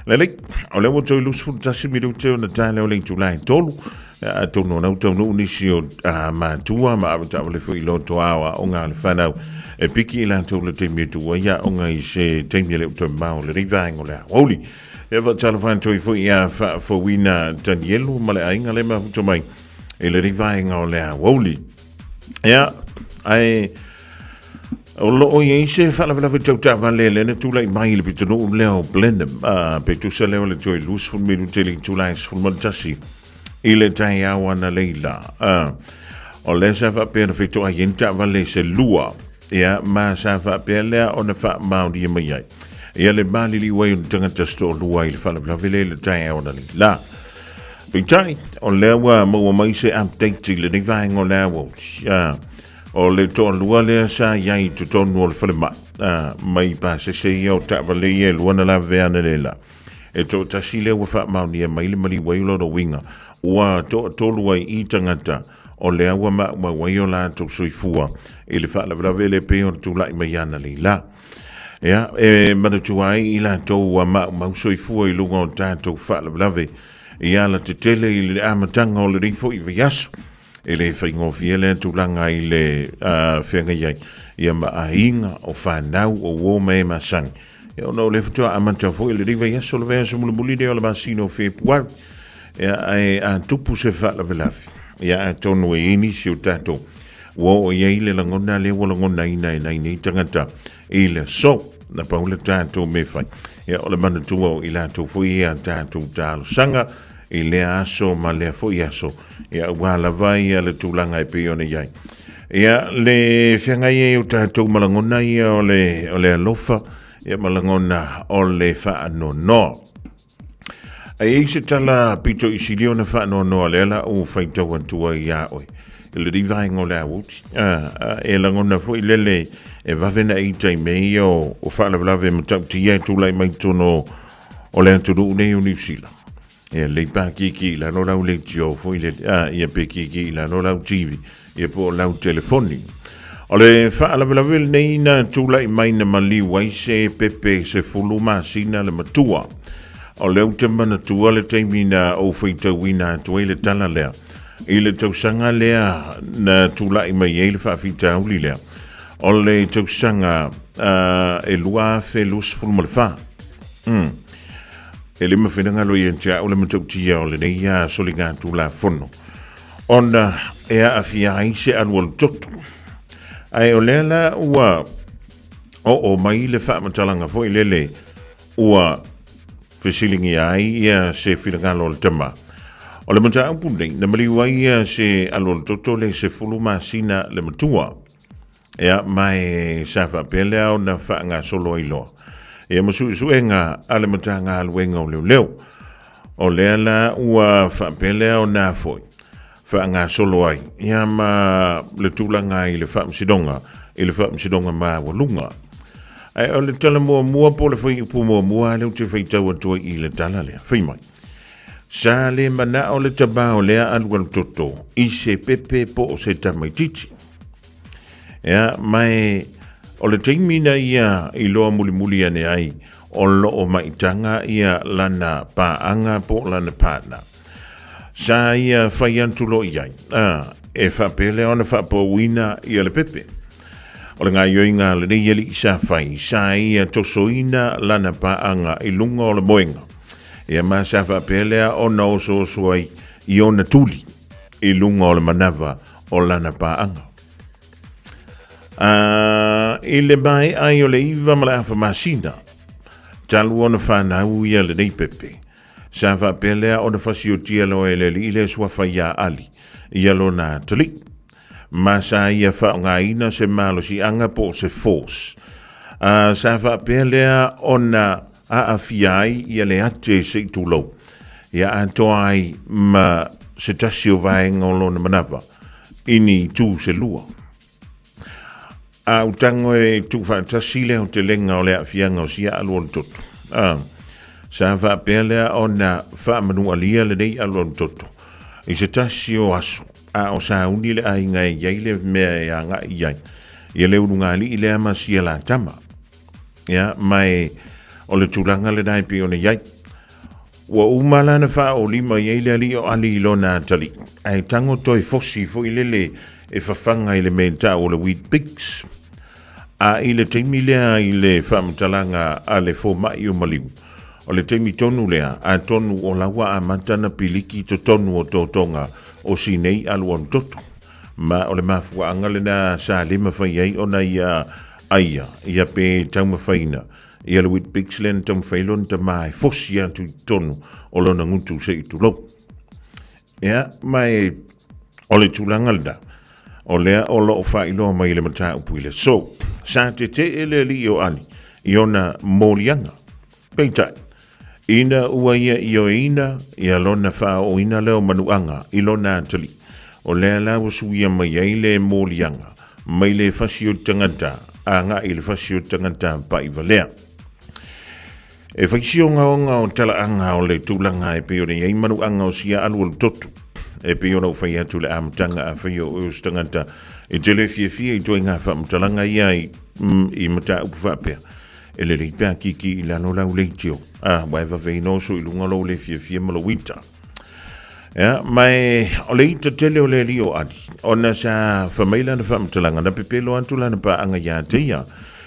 Lelei, o le wato i lusu tasi miru te o na tae leo lei tulai tolu. A tono nau tonu nisi o mātua ma awa tawa le whi loto awa o ngā le whanau. E piki i lantou le teimia tua ia o ngai se teimia leo tau mao le rivaengo le Aoauli. E wa talafan toi fo ia fo wina Danielu ma le ainga le mahuto mai. E le rivaenga o le Aoauli. Ia, ai... O lo i se fala vela tau tawa le na tula i mai le pitonu leo blendem. Pe tu se leo le toi lus fun miru tele tula i fun montasi. I le tai awa na leila. O le sa fa pe na fito a yenta vale se lua. Ia, ma sa fa pe lea o na fa maudi i mai ai. Ia le mali li wai un tangata sto lua i le fala vela vele le tai awa na leila. Pitai, o lewa maua mai se update le ni vaengo lewa. Ia, o le to lua le sa yai to tonu o le fale mai pa se o tawa le ie luana la veana le la. E to tasi le wa wha mauni e mai le mali wailo no winga. Ua to lua i tangata o le awa ma waio la to soifua. E le wha la vrave le peo tu lai mai ana le la. Ia, e mana tuai i la to ua ma soifua i lunga o tato wha la vrave. Ia la te tele i le amatanga o le rifo i viasu. E le whaingofi ele tūlanga i le whenga iai. Ia ma ahinga o whanau o wōme e masang. Ia ona o le whatua amanta fo i le riva iaso le vea sumulumuli o le masino whepuar. Ia a tupu se whala velafi. Ia a tonu e ini si o tato. Wo o iai le langona le walangona ina e nei tangata. I le so na paule tato me whai. Ia o le mana tua o i la tō fui ia tato talo sanga. I le aso ma le fo iaso. Ia wala vai ia le tūlanga e peone iai. Ia le whiangai e o tātou malangona ia o le alofa. Ia malangona o le whaano no. Ai se tala pito i silio na whaano no le ala o whaitau antua i a oi. I le rivaengo le awuti. E langona fo i lele e wawena i tai mei o whaana vlave matau tia tūlai mai tono o le anturu unei o New Zealand. E le pa ki la no lau le tio fo ile ia pe ki la no lau TV ia po lau telefoni o le fa ala vela nei na tula i mai na mali wai se pepe se fuluma sina le matua o le utema na tua le taimina o feita wina tuele tala lea i le tausanga lea na tula i mai ele fa fita uli lea o le tausanga e lua fe lus fuluma le fa e le mawhenanga lo i entia o le matautia o le neia solinga tu la fono. Ona ea a fia aise anual totu. Ai o lela ua o mai le wha matalanga fo i lele ua fesilingi ai ia se whirangalo le tama. O le mata ampundeng na maliwa ia se anual totu le se fuluma sina le matua. Ea mai safa pelea o na wha ngā solo i loa. E masu enga ale matanga alwenga o leo. O leala ua whapelea o nā foi. whaanga solo ai. Ia ma le tūlanga i le whaamsidonga, i le whaamsidonga ma walunga. Ai o le tala mua po le whai upu mua leo te whai tau atua i le tala lea. Whai mai. Sa le mana o le tabao lea alualu toto, i se pepe po o se tamaititi. Ia mai o le teimina ia i loa muli ane ai, o lo o maitanga ia lana paanga po lana pāna. Sa ia whai antulo iai, e whapele ona whapawina ia le pepe. O le ngā ioinga le nei eli sa whai, sa ia tosoina lana paanga i lunga o le moenga. Ia ma sa whapele ona oso suai i ona tuli, i lunga o le manawa o lana paanga. I le mai ai o le iwa ma le awha masina, talu ona whanau ia le nei pepe. Sa whapelea o na whasiotia lo e le li le sua whaia ali, ia lo na tali. Ma sa ia whaonga ina se malo si anga po se force. Sa whapelea o na aafiai ia le ate se tulo. Ia atoa ai ma se tasio vaenga o lo na manawa, ini tu se lua. Utango e tu whatasile o te lenga o le afianga o sia aluon toto. Sa whapelea o na whamanua lia le nei aluon toto. I se tasi o aso. O sa uni le ai ngai iai le mea e anga iai. Ia le urunga li i le ama sia la tama. Ia mai o le tulanga le nai pi o na iai. Wa umala na wha o lima iai le ali o ali ilo na tali. Ai tango toi fosi fo i lele e whawhanga i le menta o le wheat pigs. I le teimi lea i le whamtalanga a le fo mai o maliu. O le teimi tonu lea a tonu o lawa a matana piliki to tonu o totonga o sinei aluan toto. Ma o le mafua angale na sa lima whai ai o na ia aia, ia pe tauma whaina. Ia le wheat pigs len tam whailon ta mai fosi atu tonu o lona ngutu se i tulau. Ia, mai o le tulangalda. O lea o lo o whailo mai le mata upuile. So, sa te ele li o ani, i ona mōlianga. Peitai, ina ua ia i o ina, i a lona wha o ina leo manuanga, i lona atali. O lea lau suia mai ai le mōlianga, mai le fasio tangata, a ngā i le fasio tangata pa i valea. E whaisio ngaonga o tala anga o le tūlanga e peo nei ei manuanga o sia alualu totu. E peo nau whai atu le amatanga a whai o eus tangata e tele fia i toi ngā whaamatalanga ia i mata upu whapea. E le reipea kiki i lano lau leitio. Wai wawei noso i lunga lau le fia malo wita. Mai o leita tele o le li o adi. Ona sa whamaila na whaamatalanga na pepelo antu lana pa anga ia teia.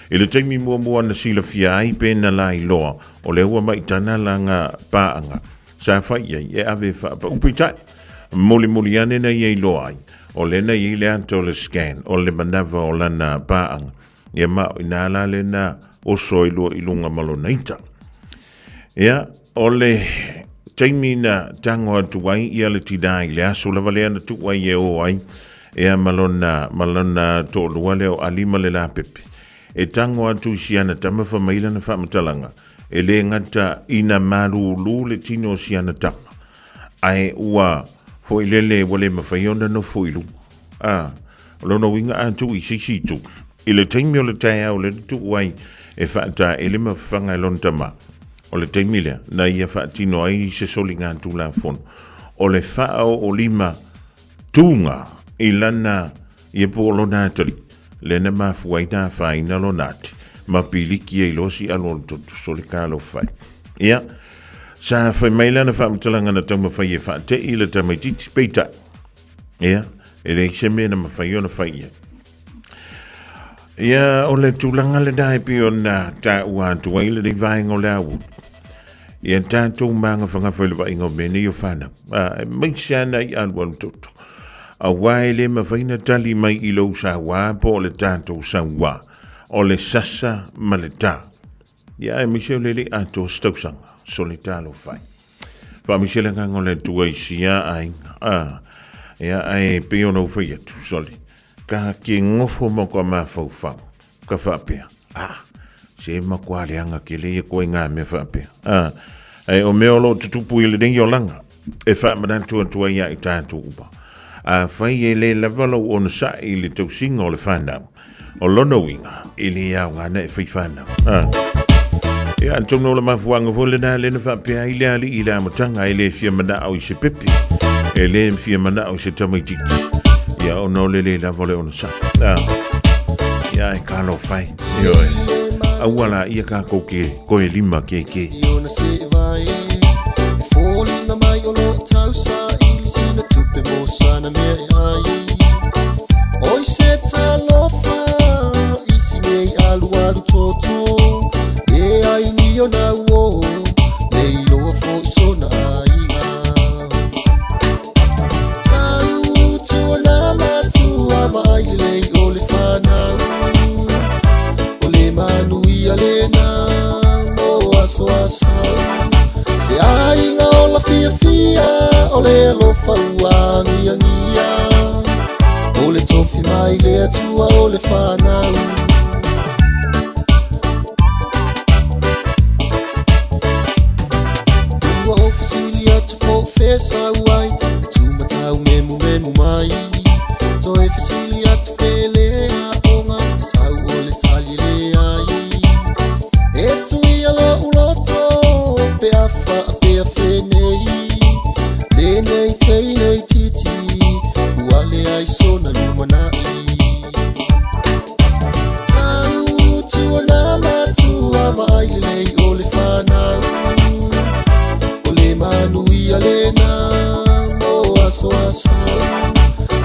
E le taimi mua na sila fia ai pena la i loa. O le ua maitana langa pa anga. Sa whai ai e ave whaapa upitai. Moli ane na iei loa ai. O lena i le anto le scan. O le manawa o lana paanga. Ia mao ina ala lena oso i lua ilunga malo naita. Ia, o le taimi na tango atu ai. Ia le tidai le aso la valea na tu ai e o ai. Ia malona to lua leo alima le la pepe. E tango atu siana tamafa maila na whamatalanga. E le ngata ina maru lu le tino siana tama. Ai ua foi lele wale mawhaiona no foilu. Lono winga atu i sisitu. I le teimi o le taia o le tu wai e whaata e le mawhanga e lontama. O le teimi lea na ia whaatino ai se soli ngā tu la fono. O le whaao o lima tūnga i lana i e po lona atali. Lena mafuai nā whaina lo nāti. Ma piliki e losi alo totu soli kālo whai. Ia. Sa whai maila na whaamatalanga na tau mawhai e whaate i le tamaititi peita. Ia, e rei se mea na mawhai o na whai ia. Ia, o le tūlanga le nai pio na tā ua atu ai le rei vaenga o le awu. Ia tātou maanga whangawhai le vaenga o mene i o whana. Mai siana i alualu toto. A wai le mawhai na tali mai i lau sa wā po le tātou sa wā. O le sasa ma le tā. Ia, e miseo le ato stausanga. Solitalo fai. Fa misele ngango le tua isia ai. Ia ai peo no fai atu soli. Ka ki ngofo mo kwa mafau fau. Ka whapea. Se makua leanga ke le koe ngā me whapea. Ai o meo lo tutupu i le dengi o langa. E wha madantua tua ia i tātou upa. a fai le lavalo on sa I le tausinga o le whanau. O lono inga, I le au ngana e whai whanau. Ia antono le mafuanga vole na le na whapea I le ali I le amatanga I le fia mana au I se pepe. E le fia mana au I se tamaititi. Ia ono le lavalo on sa. Ia e kano fai. Ioe. Awala ia ka koke koe lima keke. Iona se vai Falling mai o lo tau sa ili sina tupe mo sana me ai Oi se talofa isi nei alu toto E ai ni o na wo Lei loa fo iso na inga Tau tua na matua mai lei o le whanau Manui alena mo aso asau Se ainga o la fia fia o le alofa uangia ngia O le tofi mai le atua o le whanau Tua o fasili atu po fesa uai E tumatau memu memu mai To e fasili atu pele a onga E sau o le tali le E tui alo uloto pe afa pe afenei Le nei tei nei titi Uale ai sona lumanai Tau tua nama tua mai lei o le whanau O le manui alena mo aso asau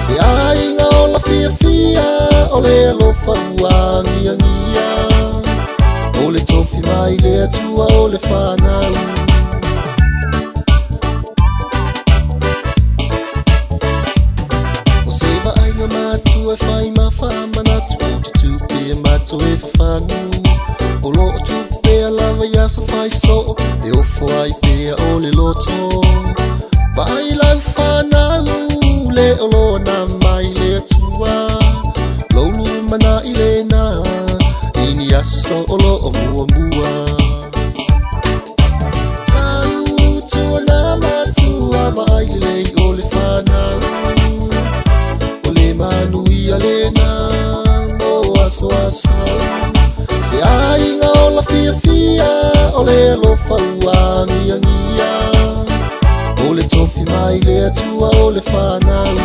Se ainga o la fia fia o le alofa uangia ngia O le tofi mai le atua o le whanau O se vaenga matua e whai mawha manatu O te tupe e mato e whangu O lo o tupe a lava yasa whai so E ofo ai pea o le loto Vai lau whanau le o lo na mai le atua Lolu mana I le na Ini aso o lo o mua mua Tau tua na matua mai lei o le whanau O le manui alena mo aso asau Se ainga o la fia fia o le alofa uangia ngia O le tofi mai le atua o le whanau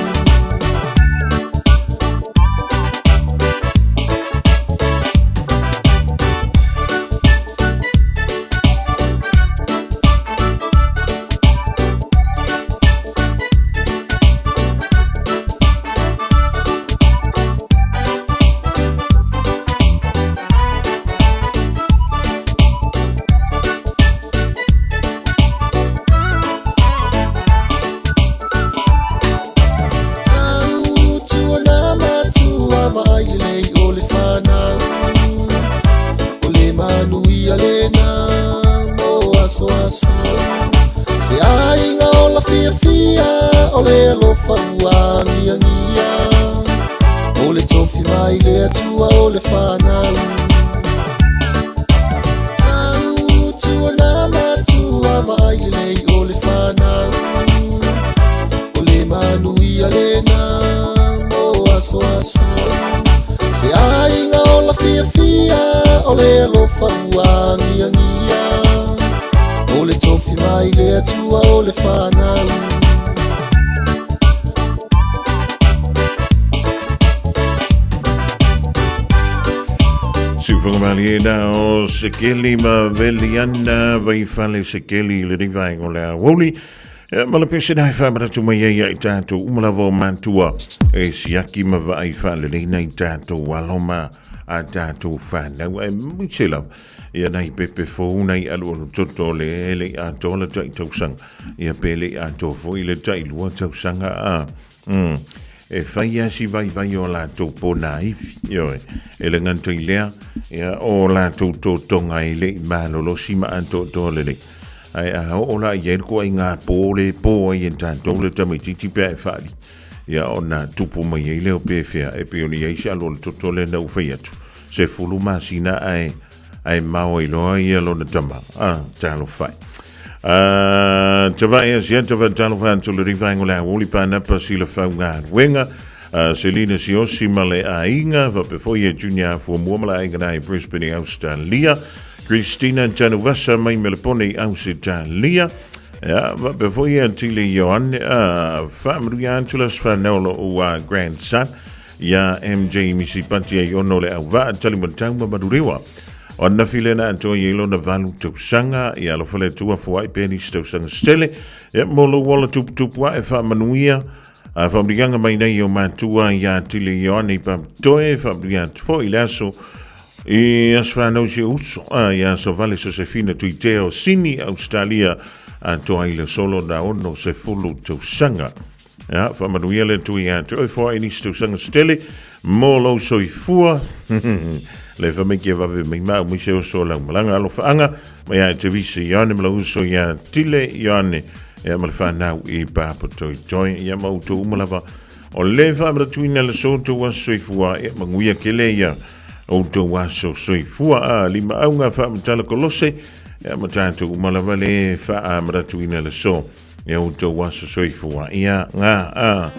Sekeli ma veliana vai fale sekeli le divai o le Aoauli ma le pese dai fa maratu mai ia I tātou umalavo mantua e siaki ma vai fale le nei tātou waloma a tātou whanau e michela ia nei pepe fōu nei alu toto le a tola tai tausang ia pele a tofo I le tai lua tausanga a e whaia si vai o la tau pōna iwi, ioe, e le nganto I lea, ia o la tau tō tonga I le mālolo si ma anto tō lele. Ai a o la i ko ai ngā pōle pō ai en tātou le tamaititi pēr e whaari. Ia o nā tupu mai ai leo pēwhea e peoni ai si alo le toto le nau whai atu. Se fulu māsina ai mau I loa I alo na tama. Tālo whai. Tava e sia tava talo fan to le rivango la Aouli pana pa sila faunga wenga. Selina Siosi male ainga va pe foi junior fu mo mala ainga na Brisbane Australia. Christina Januvasa mai melepone Australia. Ja, va pe foi antile Johan family Angeles fanolo o grandson. Ya MJ Misipati yono le ava talimentanga maduriwa. Ona filena anto yelo na valu tuksanga ya lo fale tua foi penis tuksanga stele ya molo wala tup wa e fa manuia fa mdiganga mai nei o matua ya tili yoni pam toe fa mdiganga foi laso e asfa no se uso ya so vale so se fina tuiteo sini Australia anto ile solo da ono se fulu tuksanga ja fa manuia le tu ya toe foi penis tuksanga stele molo so ifua le fa me ke va ve me ma mo se o so la malanga lo faanga ma ya te visi yane mla uso ya tile yane ya mal fa na I pa poto join ya ma uto umlava o le fa mra tuina le so to wa so ifua ya manguia kele ya o to wa so ifua li ma unga fa mtala kolose ya matanto umlava le fa mra tuina le so ya o to wa so ifua ya nga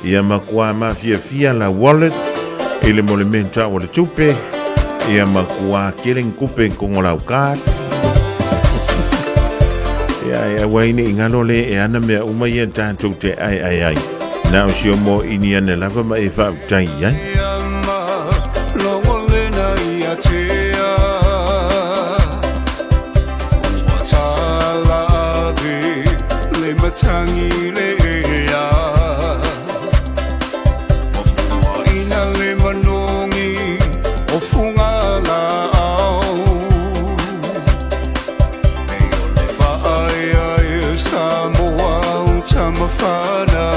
ya makwa ma fia la wallet ile molementa o le tupe ia makua killing kupe kong lau ka ia waini ingalo le e ana me uma ia tanto te ai na o sio mo ini ana lava mai fa tai ai Tangi le ya ina le manongi o funga la au e ole fa ai Samoa chama fana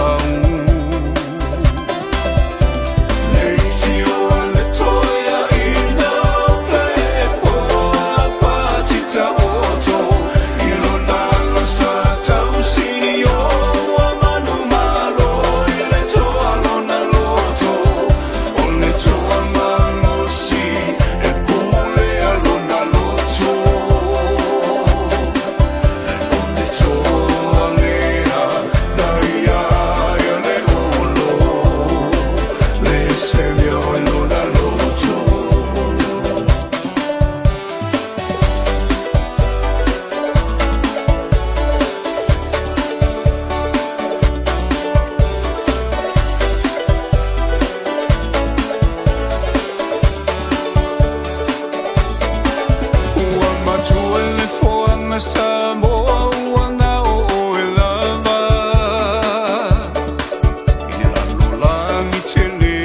Samoa wana o lava ila lulangi tele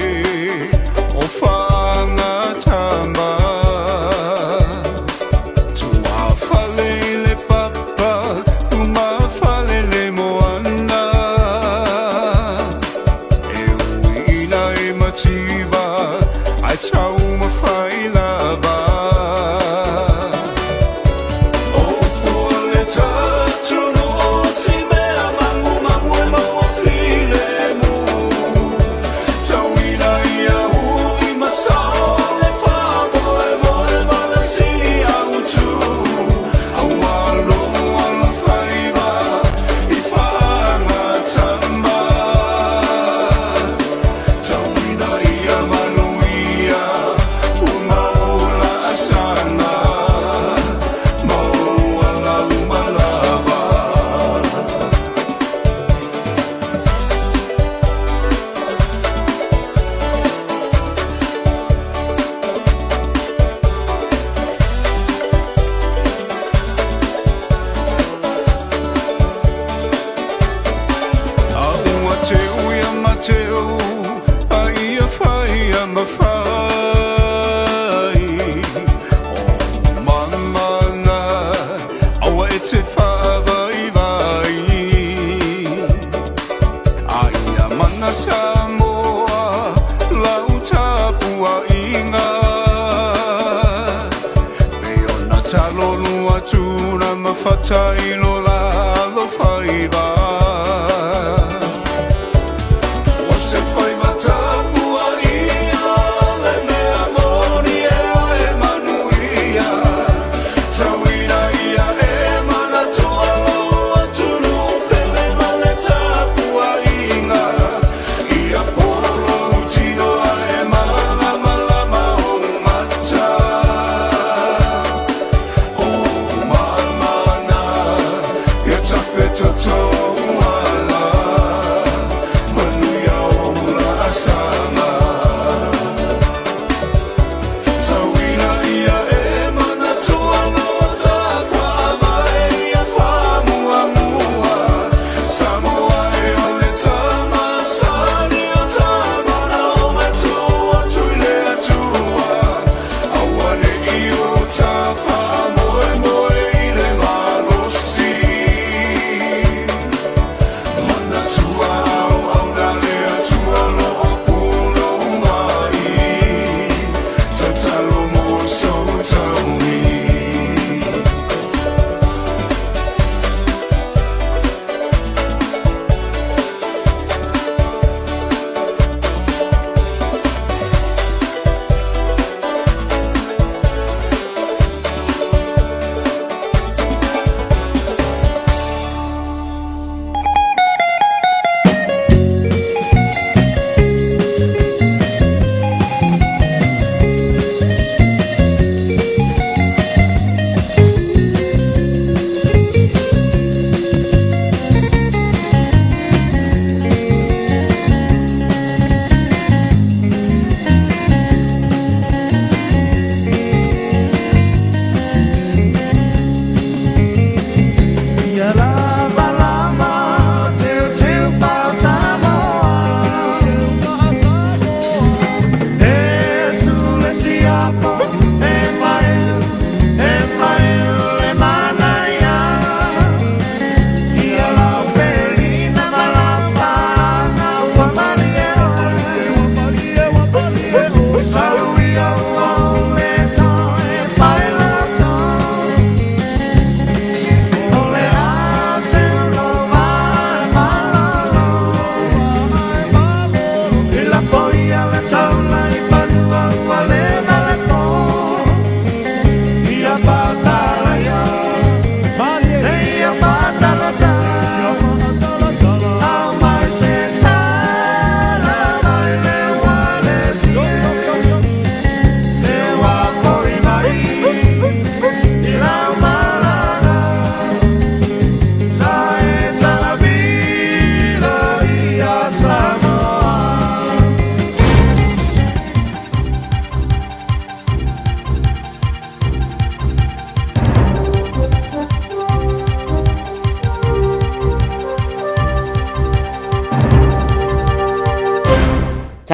o fanga tamba tua fale le papa tuma fale le moana e uina e mativa ai chau ma fai lava Samoa lau tapua inga Peona talo lua tuna mafatai lo la lo faiba Ose faiba tapua inga le mea moni e manuia Tawina ia e mana toa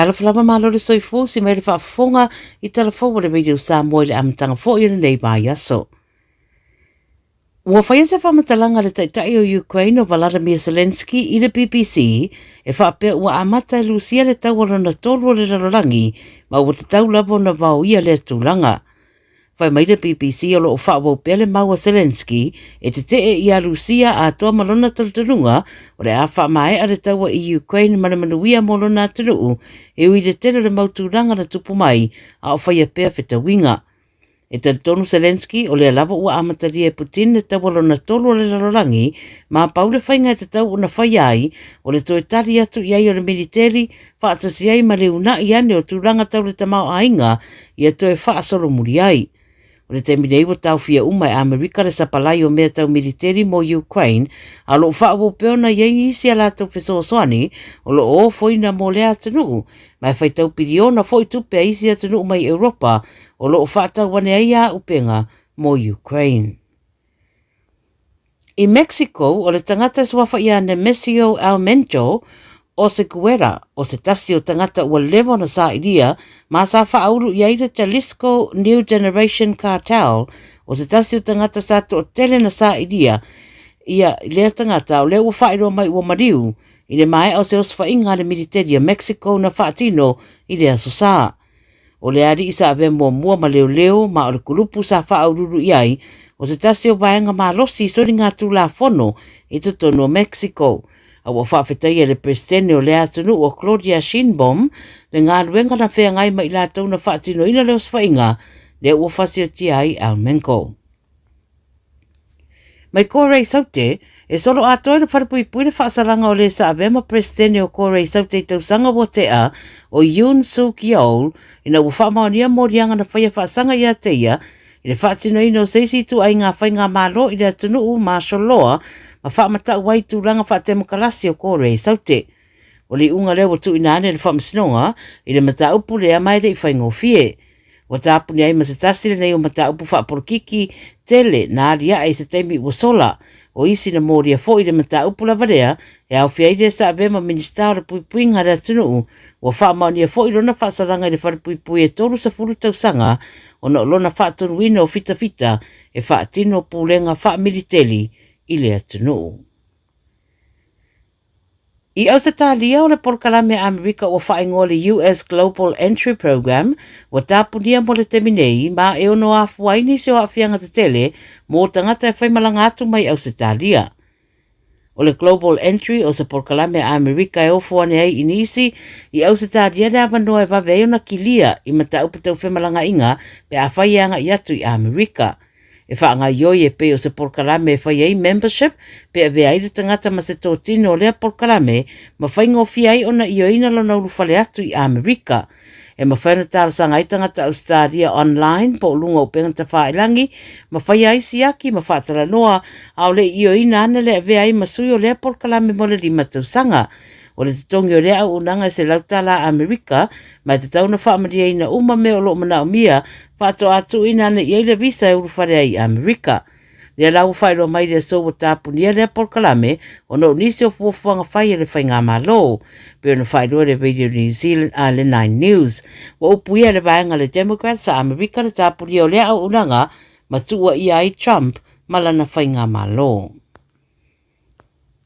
Talafalama malo le soifu si mai le whaafonga I talafo le Radio Samoa le amatanga fo I nei mai aso. Ua whaia se whamatalanga le taitai o Ukraine o Vladimir Zelensky I le BBC e whaapea ua amata Lucia le tauarona tolu o le rarolangi ma ua te tau lavo na vau ia le tūlanga. Whai mai le BBC o loo whaawau pele maua Zelensky e te ia Lucia a toa malona taltarunga o le a whaamae a le taua I Ukraine manamanuia molona atunuu e ui le tele le mautūlanga na tupu mai a o whaia pea whita winga. E tonu Zelensky o le lava ua amataria e Putin le tawalona tolu o le rarolangi ma paule whainga e te tau una whaiai o le toe tari atu iai o le militeri whaatasi ai ma le una I ane o tūranga tau le tamau ainga I a toe whaasolo muri ai. O le teminei wa tau fia umai Amerika le sapalai o mea tau militeri mo Ukraine a lo whaawo peona iai isi a lato peso soani o lo o foina mo le atunuu mai whaitau piriona foi tupe isi atunuu mai Europa o lo whaatau wane ai a upenga mo Ukraine. I Mexico, o le tangata swafa ia Nemesio Almento o se kuera o se tasi o tangata ua levo na sa iria ma sa whaauru iai le Jalisco New Generation Cartel o se tasi o tangata sa to o tele na sa iria ia lea tangata o lea ua whairo mai ua mariu I le mai o se osfa inga le militeria Mexico na whaatino I le aso saa. O le ari isa ave mua ma leo ma o le kulupu sa whaaururu iai o se tasi o vaenga ma losi sori ngā tūla fono I tutono Mexico. A ua whaafetai e le presidente o le atunu o Claudia Sheinbaum le ngā ruenga na whea ngai mai la tau na whaatino ina leo swainga le ua whasio tia ai Almenko. Mai kōrei saute, e solo atoe le wharapui le whaasalanga o le sa avema presidente o kōrei saute tausanga wotea o Yoon Suk Yeol ina ua whaamaonia morianga na whaia whaasanga ia teia I le whaatino ino seisi tu ai ngā whainga malo I le atunu martial law ma whaamata wai tūranga whaatemokalasi o kōrei saute. O le unga leo tu inane le whaamasinonga I le mata upu lea mai le I whaingo fie. O tāpuni ai masatasi le nei o mata upu whaaporokiki tele nā ria ai se teimi ua sola o isi na mōria fo I le mata upu la varea e au fia ide sa avema minister le puipuinga le atunu o whaamaunia fo I lona whaasaranga I le wharapui e tolu sa furu tausanga o na lona whaatonu ina o fita e whaatino pūlenga whaamiliteli I le atunu. I Australia o le porkalame Amerika o whaingo le US Global Entry Program o tāpunia mo le teminei ma e ono a fuaini se o awhianga te tele mō tangata e whaimalanga atu mai Australia. O le Global Entry o se porkalame Amerika e ofuane ai inisi I Australia le avanoa e vaveo na kilia I mata upatau whaimalanga inga pe a whaianga I atu I Amerika. E whaanga ioi e pe o se porkalame e whai ei membership pe a vea i le tangata ma se tōtino o lea porkalame ma whaingo fiai ona ioina lona urufale atu I Amerika. E ma whaina tālasanga I tangata Australia online po lunga o pengata whaelangi ma whai ai siaki ma whaatara noa au le ioina ane le a vea i masui o lea porkalame mo le lima tausanga. O le tutongi o lea au unanga se lautala Amerika ma te tauna whaamaria ina uma me o lo mana o mia whaato atu ina ane iei le visa e urufare ai Amerika. Lea lau whairo mai le so o tāpunia lea porkalame o no nisi o fuafuanga whai e le whai ngā malo. Peo na whairo le Radio New Zealand a le 9 News. Wa upuia le vaenga le Democrats a Amerika le tāpunia o lea au unanga ma tua ia ai Trump malana whai ngā malo.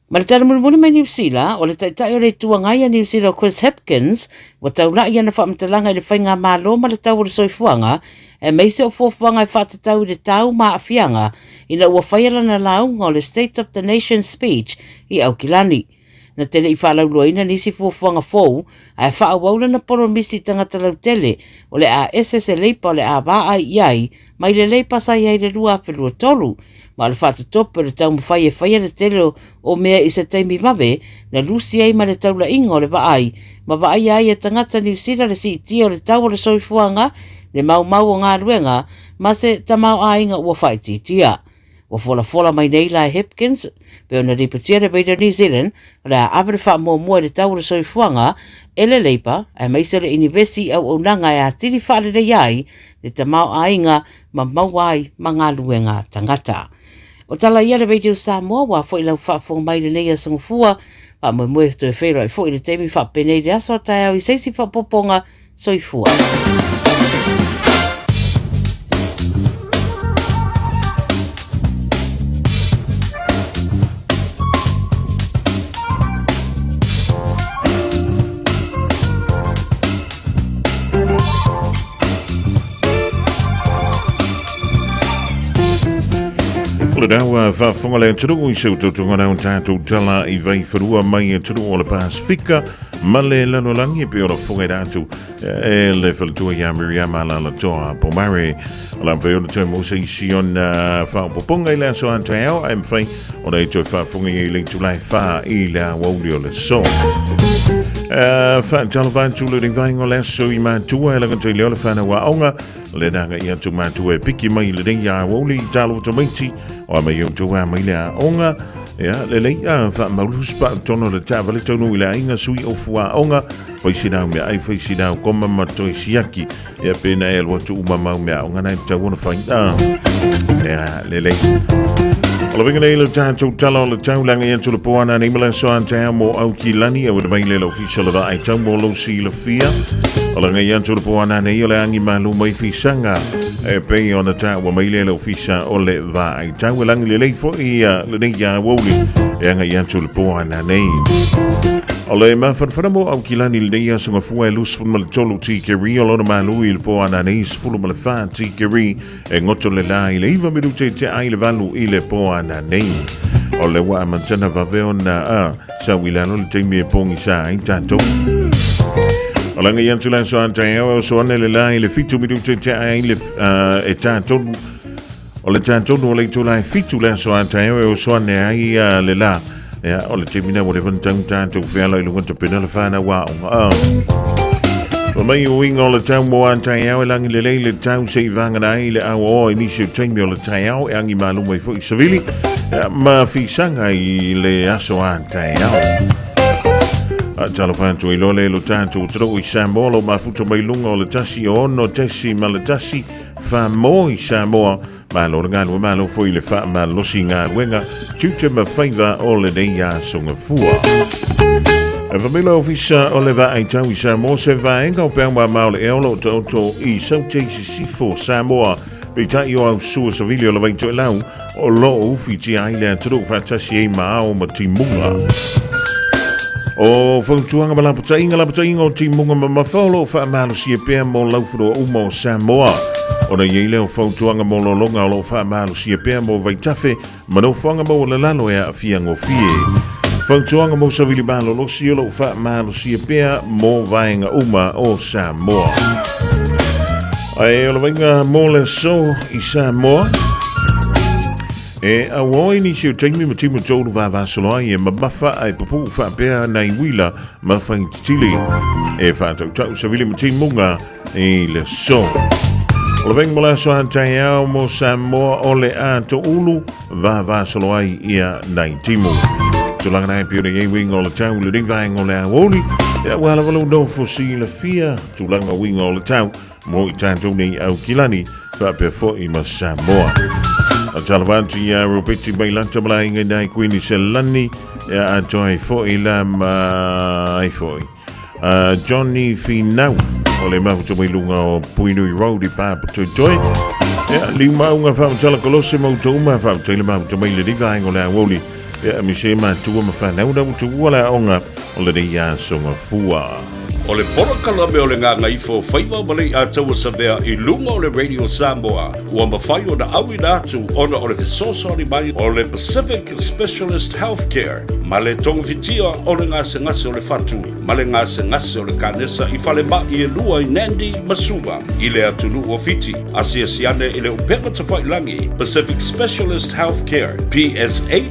Ma le tala muni mai New Zealand, o le taitai o le tuangai a New Zealand Chris Hipkins, wa tau rai ana whaamatalanga I le whainga malo ma le tau o le soifuanga, e meise o fuafuanga I whaatatau le tau ma awhianga, ina ua whaiala na launga o le State of the Nation speech I Aukilani. Na tele I whaalauloina nisi fuafuanga fou, a e whaawaula na poromisi tangata lau tele, o le a SS leipa o le a waa ai iai, mai le leipa sa iai le lua apelua tolu, ma le whātu tope le tau mwhai e whaia le tele o mea I se taimi mawe, na lusi ai ma le tau la inga o le waai, ma waai ai e tangata New Zealand le si itia o le tau o le soifuanga, le mau o ngā ruenga, ma se tamau a inga ua whai titia. Wa fola mai nei la Hipkins, pe ona ripatia le Radio New Zealand, le a awere wha mua le tau o le soifuanga, ele leipa, e maise le university au unanga e a tiri whaale le iai, le tamau a inga ma mauai ma ngā ruenga tangata. O tala ia le Radio Samoa wa fo ila whaafonga mai le nei a sangufua Pa mo mo to fero fo i le temi fa pene dia so ta i se si fa poponga soifua. Le dawa fa fongale tru i so to ngana tatu tala I vai frua mai tru o le Pasifika male lano langi pe o fonga datu e le faltua ya Miriama la la toa pomare la pe o te mo se sion fa poponga ile so antao I'm fine o le to fa fonga I link to life fa ile Aoauli o le so fa jalvan tu le vai ngole so I ma tua la kan te le fa na wa onga le danga ia tu ma tu e piki mai le ya Aoauli talo to maiti o mai o tu wa mai le onga ya le le fa maulus pa tono le tavale tono ile inga sui o fua onga pai sina me ai fai sina koma matoi siaki ya pena el watu mama me onga na tawona fainda ya le le Ala vinga nei le tātou tala o le taulanga ia tu le poana ni mala so anta mo au ki lani o le mai le official da ai tau mo lo si le fia. Ala ngai ia tu le poana nei o le angi malu mai fisanga e pe ona ta o mai le official o le va ai tau langi le lei fo ia le nei ia Aoauli e ngai ia tu le poana nei. Ole ma fa mo au ki lani le ia so ngafua lus fu mal tolu ti ke ri o lo malu il poana nei fu mal fa ti ke ri e ngoto le lai le iva me te ai le valu i le poana nei o le wa mantana vaveo na sa wilano le teimi e pongi sa ai tanto o langa yantu lan so antao o so le lai le fitu me te ai le e tanto o le tanto no le tu lai fitu lan so antao o so ne ai le la ya o le teimi na mo le vantang tanto vela i lunga te pena le fana wa o mai o inga o le tau mo antaiao e langi le leile tau se I vanga nai le awa ni se taimi o le taiao e angi malu mai fo I savili ma fisanga I le aso antaiao talo fantu I lole lo tantu tro I Samoa lo mafuto mai lunga o le tasi o ono tesi ma le tasi fa mo I Samoa ma lo ngalo ma lo fo I le fa ma lo singa wenga tuche ma faiva o le deia songa fua E famila ofisa o le va ai tau I Samoa se va enga o peangwa mao le eolo to I sau te sifo Samoa pe tai o au sua savili o le vai to lau o lo ufi ti ai le aturu fatasi e mao ma timunga. O fautuanga ma lapatainga o timunga ma mafolo fa malo si e pea mo laufuro umo Samoa. O na yeile o fautuanga mo lo longa o lo fa malo si e pea mo vai tafe ma no fanga mo le lalo e a fiango fie. Fautuanga mo savili malo lo si o lo fa malo si e pea mo vaenga uma o Samoa. Ai o lo venga mo le so I Samoa. E Aoauli ni siu taimi ma timu tolu va soloai e mabafa ai pupu fa pea nai wila ma fain tili e fa tau savili ma timunga e le so. O le venga mo la so antaiao mo Samoa o le a to ulu va soloai ia nai timu. Tulanga nai pio de wing o le tau le ringvaeng o le Aoauli e wala wala no fosi le fia tulanga wing o le tau mo I tantou nei au kilani fa pe fo I ma Samoa. A talavanti ya rupiti mai lanta mala inga nai kuini se lani ya atoi fo I la mai foi. Johnny Finau o le mafuto mai lunga o Puinui Road I pa toi. Ya lima unga fa tala kolose mo tuma fa tele mafuto mai le diga ingo le Aoauli. Ya mi se ma tua ma fa nau tu wala onga o le dia songa fua. O le porokala me o le ngā ngaifo whaiva malei a taua savea I lunga o le Radio Samoa ua mawhai o na awi nātu ona o le fesosori mai o le Pacific Specialist Healthcare ma le tonga fitia o le ngase ngase o le fatu ma le ngase ngase o le kanesa I whale mai e lua I Nandi Masuva I le atunu o fiti asia siane I le upeka ta whailangi Pacific Specialist Healthcare psh.com.fj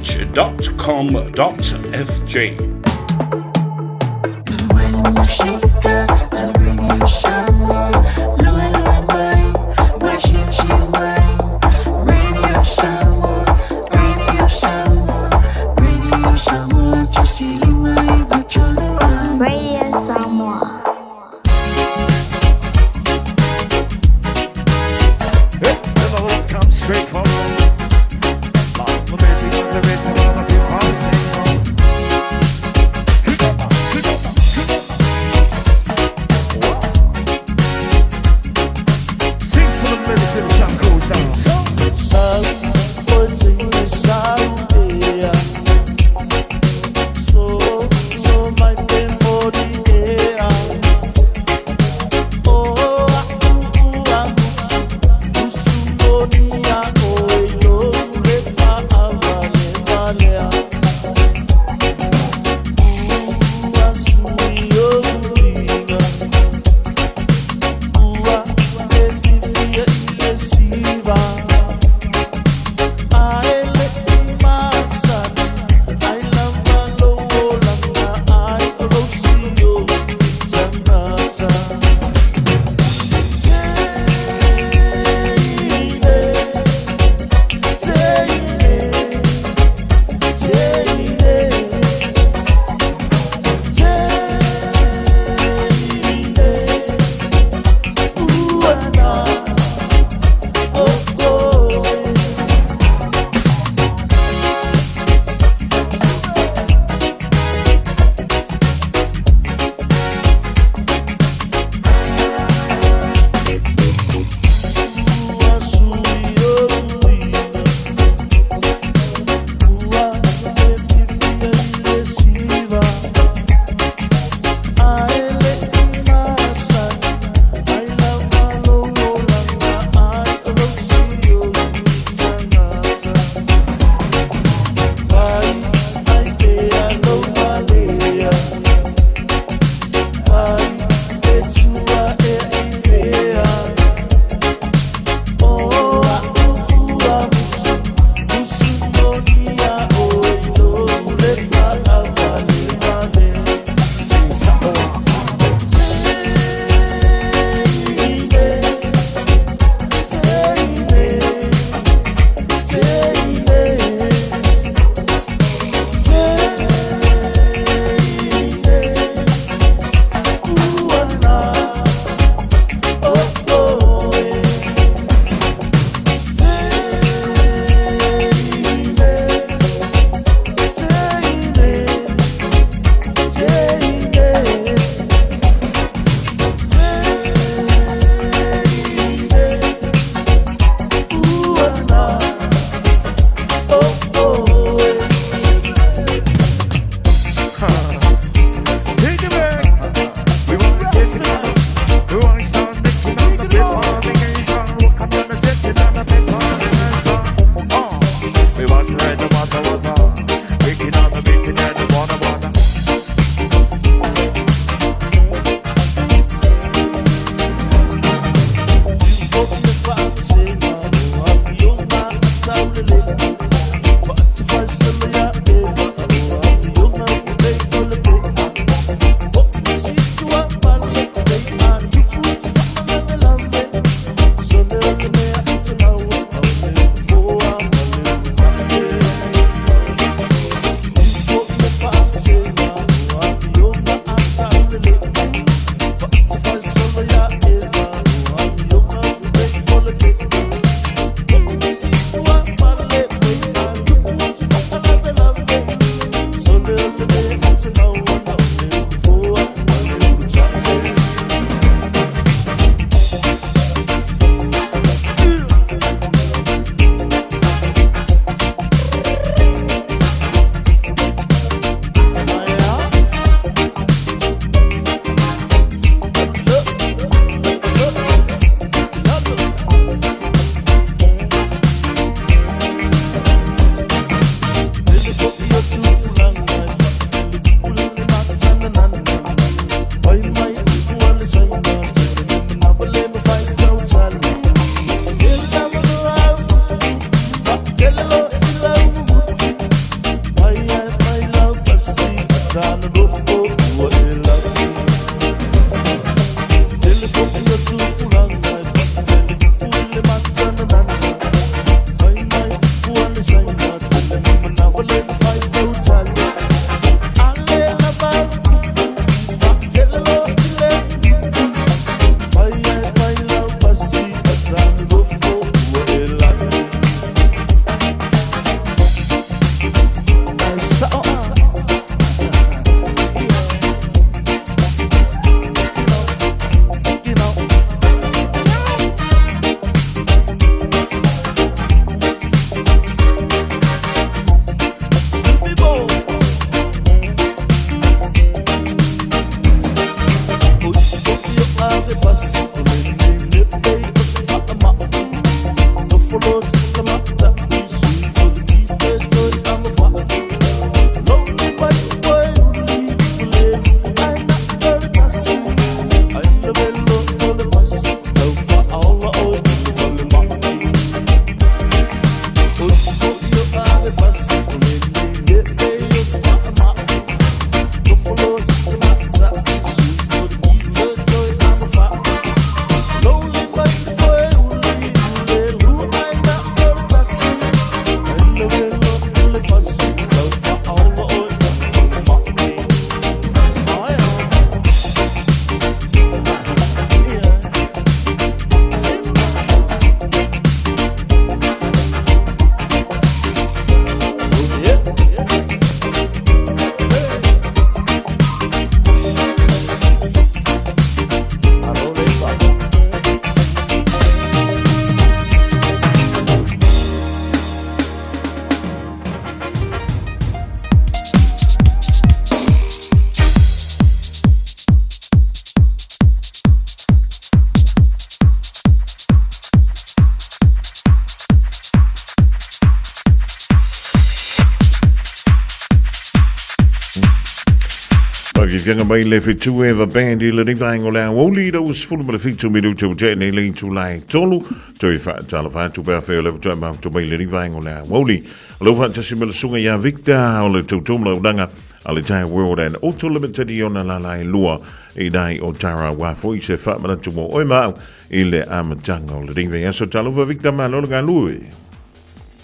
Fianga mai le fitu e va band i le ringa le Aoauli da us fulu le fitu mi tu te nei le tu lai tolu toi fa tala fa tu pa fe le tu ma tu mai le ringa le Aoauli lo fa tasi me sunga ya Victor o le tu la udanga ale tai world and auto limited ona la lai lua e dai o tara wa fo i se fa ma tu mo o ma i le amatanga o le ringa so tala va Victor ma lo ga lui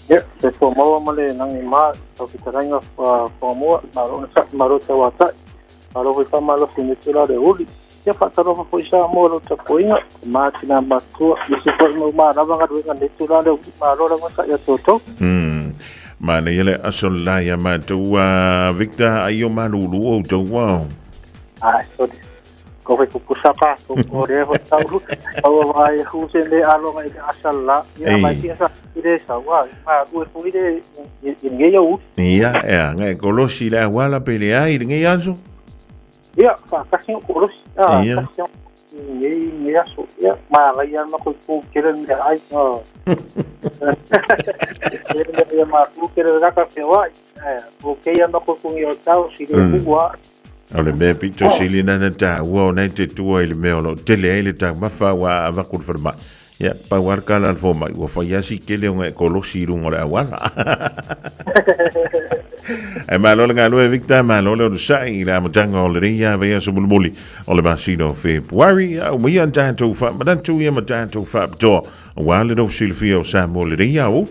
ya se fo mo ma le nang ma o fitaranga fo mo ma ro te wa ta alo foi famalo fine tula de uli ya fataro foi sa mo lo ta poinga ma tina matua se foi mo ma na vanga do ngane tula de ma lo la sa ya toto ma ne yele asola ya ma tu Victor ayo malulu o to wa so ko foi ku sapa ko re ho ta lu o vai hu se le alo mai asalla ya mai sa ide sa wa ma ku fu ide nge yo ya ngai kolosi la wala pelea i nge yaso ya kasi ko ros kasi ni aso ya ma la ya ma ko keren de ai ya ma ku keren da ka wa o ke ya ma ko yo tao si de wa ole me pito silina na ta wa na te tu ile me lo tele ile ta ma fa wa va ku forma ya pa war kala al foma wa fa ya si ke le un ekolosi rung ora wala e ma lo nga lo Victor ma lo sai la matanga o le ria ve so mulmuli o le masino February o mi an tanto fa ma dan tu ya ma tanto fa do wa le do Silvio Samoa le ria o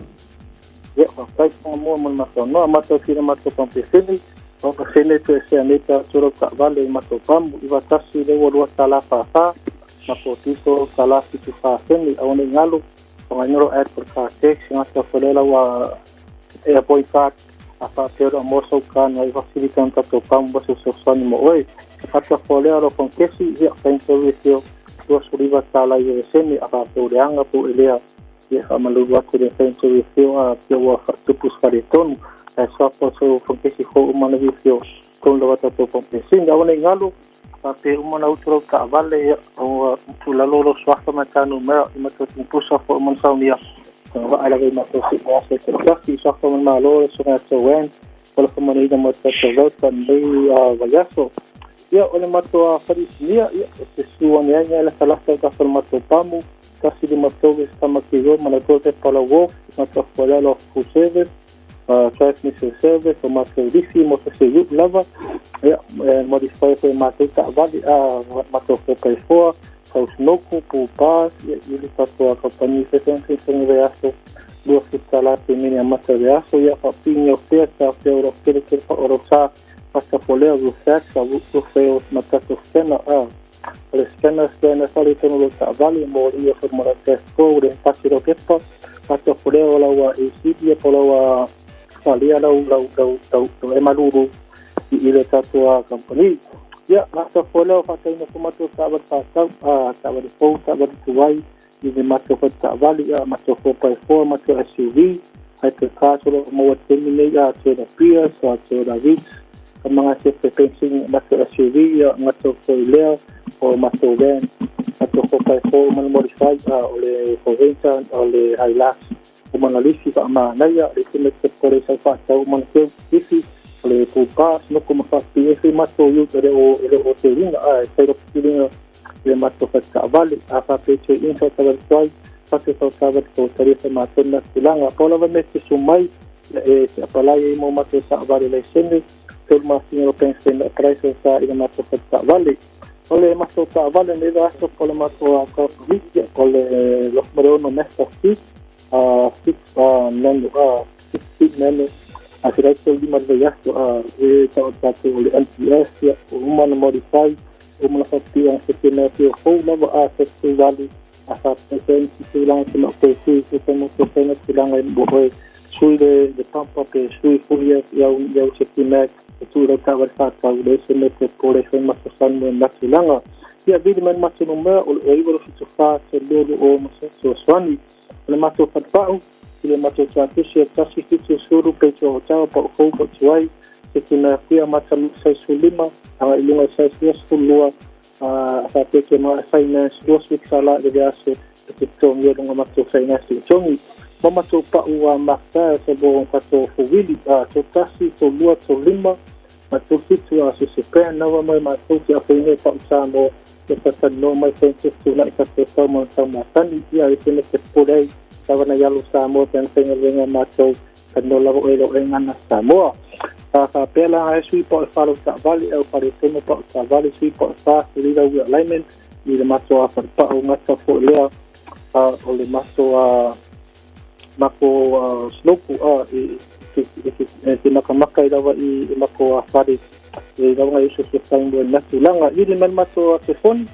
ya fa mo ma no ma to fina ma to compensini o ka sene to se aneta toro ka vale ma to pam i va tasi le wo tala fa ma po tito tala fitu fa seni o ne ngalo o ngoro airport ka tek singa to folela wa airport ka apa pero moso kan ai facilitan ka to pam bo so soni mo oi ata folela lo con kesi ya penso visio do suriva tala ye seni apa to reanga po elea ye amalu wa ko de penso visio a pio wa tu puscariton so so con kesi ho umana visio con lo wata to pompesin ya one ngalo pe umana utro ka vale o tu la lolo swasta matanu me ma to pusa fo mon saunia va ala ga ma to si mo se to swasta mon malo so na to wen por como ni da mo to go tambe vayaso ya ole ma to farisnia ya su onia la sala ka formato pamu casi de ma to sta ma kigo ma to te pala wo ma to fola lo fuseves transmission service o ma servisi mo se yu lava ya modify for ma to ta vali ma to pe for so snoko pu pas ya ili pato a compagnie se sense se reaso do hospital te mini ma te reaso ya fa pinyo oferta euro que orosa passa poleo do sexo do feo ma to stena le stena sali tono lo ta vali mo io formula test code passi ro kepa passa poleo la wa ecd polo wa salia la e maluru i le tatua company ya masa follow fata ina tomato sabar pasau sabar fo sabar tuai i le mato fata vali ya mato fo pai fo mato SUV hai te kaso mo termine ya to the Prius or to the Vitz mga se pensing mato SUV mato foiler o mato van mato kai ko man modify ole Provenza ole Hilux o man lisi ka manaya le ke kore sa fa tau man ke lisi ole pupa no como fa PF mato yu o telinga pero telinga le mato ka vale a fa peche insa tagal swai fa se fa tagal ko tarifa mato na silanga ko la me se sumai se apalaya mo mato sa vale le sende todo más dinero pensé en la crisis y más oferta vale ole más oferta vale en el caso con más política con los modelos mestos sí neno así que el día de ya está el NPS humano modify humano factiva se tiene que jugar a hacer vale hasta que se lance no que sí que tenemos que tener que lanzar en sui de pampa que sui furia ya se tiene tu de trabajar para eso me te por eso más usando en la silanga ya vi man más número o ibro se fa se lo o más so swani le más o fatao le más o trato se casi se suru pecho chao por juego chuai se tiene que más se sulima a ilunga se sulua a que más finance dos sala de hace que tomio de más finance chongi mama to pa ua maka se bo fato fuvili to kasi to lua to lima ma to fitu a se pe na wa mai to ya pe ne pa samo ke ta no mai sense to na ka te sama sama tani ya se ne ke podai sawana ya lu samo ten se ne ma to no la o elo en ana Samoa ka pela ai sui po falo ta vale el pare temo po ta vale sui po fa lida wi alignment ni le mato a pa o ngata fo lea o le mato a mako sloku e makamaka i lawa i mako whare e lawa i se whaingo e natu langa i le man mato a te foni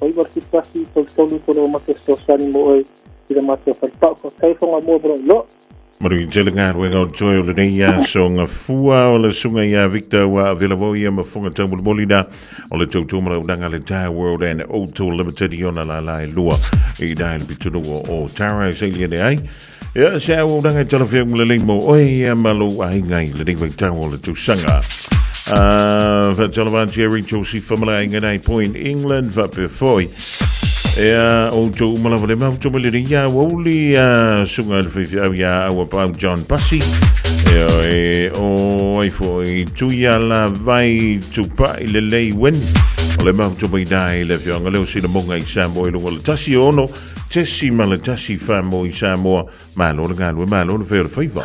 o i warki pasi tolu tolo mato sosani mo oi i le mato whalpao ko kaifonga mua bro lo Maru jelinga wenga o joy o le neia so nga fua o le sunga ia Victor wa Vilavo ia mafunga tamu molina o le tautumara udanga le Tire World and Auto Limited iona la lua i dai le pitunu o Tara i seilia ne ai ia se au udanga talafia mule leimo oi ia malo ai ngai le dingwai tau o le tusanga Vatalavan Jerry Joseph Family ngai point England va pefoi o jo malavale mau jo mele ya Aoauli sunga le fifi au ya au pa John Passy o ai foi tuia la vai tupa ile lei wen o le mau jo mai dai le fionga le sina monga i Samoa lo le tasi ono tesi mala tasi famo i Samoa malo le ngalo malo le fer fiva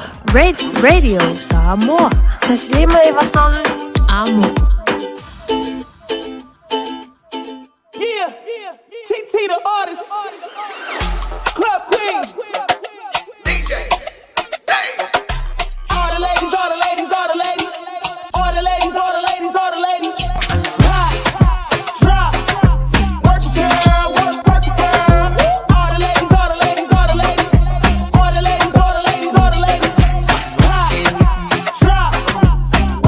Radio Samoa taslima i vatol amo TT the artist, Club Queen, DJ, all the ladies, all the ladies, all the ladies, all the ladies, all the ladies, all the ladies. Hot, drop, work it girl, work it girl. All the ladies, all the ladies, all the ladies, all the ladies, all the ladies, all the ladies. Hot, drop,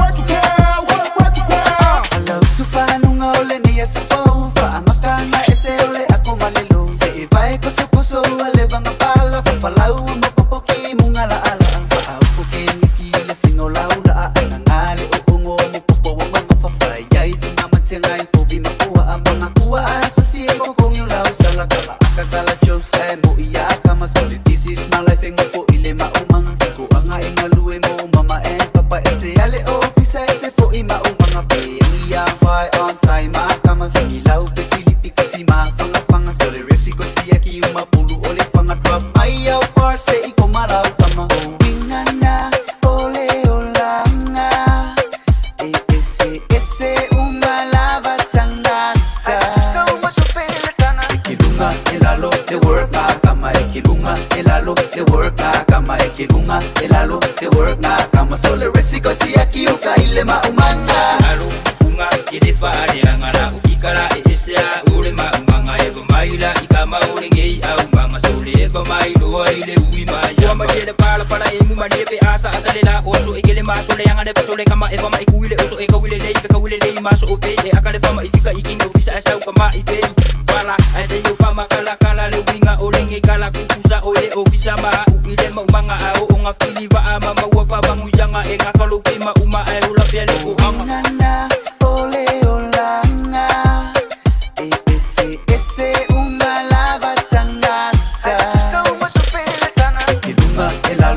work it girl, work it girl. I love to find unga ole ni esa fova, amakanga ese ole. Se vai kuso kuso ale banga pala falau mo popoki mungala ala ang faau poki niki le fino laula ngale upungo mo popo mo mafafai yai sina matsengai pobi makua ambanga kua asasi ko kong yung lau sala kala akatala jose mo iya kama solid this is my life ngo po ile maumang ko anga ingalue mo mama and papa ese ale office ese fo ima umanga pe iya vai on time kama singilau pesilipi kasi mafanga Aki uma pulu ole fanga drop ai au parse I komara utama winana ole olanga ese uma lava tangata Ekilunga elalo de work na kama ekilunga elalo de work na kama ekilunga elalo de work na kama sole resiko si aki uka ile ma umanga alo unga idefa ari ngana ukikara esa ule ma umanga ego maila ikama ngei au manga sole ego mai do ile ui mai sama de pala pala emu mane pe asa asale la oso igele ma sole yanga de sole kama eva mai kuile oso ego wile lei ka wile lei ma so ope e akale fama ifika ikinga ofisa asa kama ipe wala ase yo fama kala kala le winga olinge kala kukusa ole ofisa ma ile ma umanga au onga fili wa ama ma wa fa bangu yanga enga kalupi ma uma ai ula pele ko anga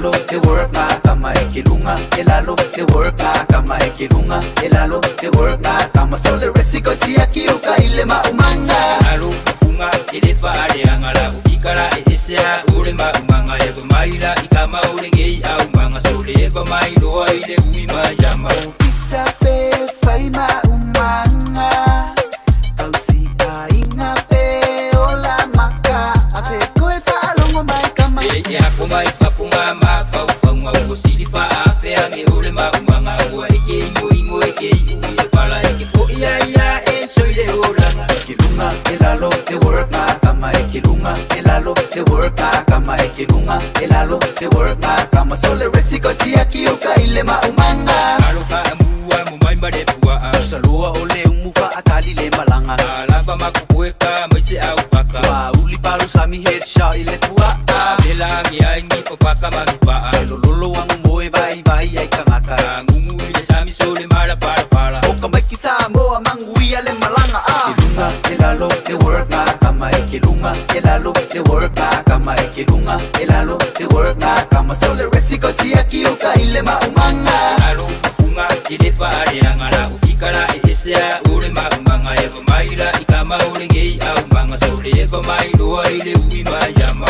elalo te work na kama ekilunga elalo te work na kama ekilunga elalo te work na kama sole resiko si akioka ile maumanga alo unga elefa ale angala ufikara esea ule maumanga eba maila ikama ule gei au manga sole eba mailo ile uima yama isape faima umanga kausi ainga pe ola maka ase koeta alongo mai kama ya kuma ipapunga mapa ufangwa ugo silifa afe ange ule maumanga uwa eke ile pala eke po iya encho ile olanga ekilunga elalo te work na kama ekilunga elalo te work na kama ekilunga elalo te work na kama sole resiko si akioka ile maumanga aloka amua mumai madepua salua ole umufa atali le malanga alaba makukweka maise au paka wa uli paru sami headshot ile tua belangi aingi papaka magipa lolo wangu moe vai ai kamaka ngumu ile sami sole mala para okamaki Samoa mangui ale malanga ekilunga elalo te work na kama ekilunga elalo te work na kama ekilunga elalo te work na kama sole resiko si akioka ile maumanga alo unga elefa ale angala ufikara esea ule maumanga eba maila ikama ule gei au manga sole eba mailo ile uima yama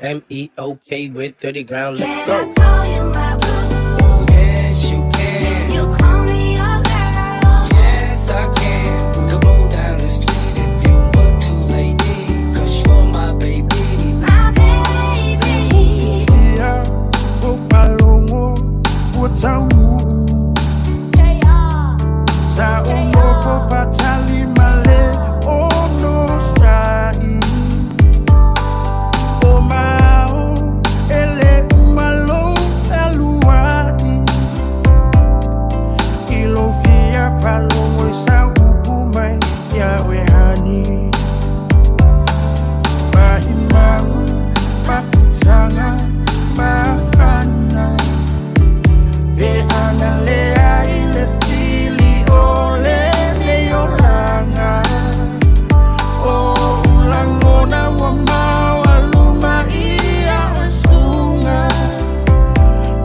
MEOK with 30 ground, let's Can go. I call you my boo? Yes, you can. You call me your girl. Yes, I can. We can roll down the street if you want to, lady. Cause you're my baby. My baby. Yeah, Buffalo, Watamu. Sa umofo fatali male, oh no, sai. Oh mao, ele umalo saluai. Ilo fia falo sa ubumai ya wehani. Ba imau, ba futanga, ba fana. Be analea ile fili ole le yoranga. Oh ulangona wa mawaluma ia usunga.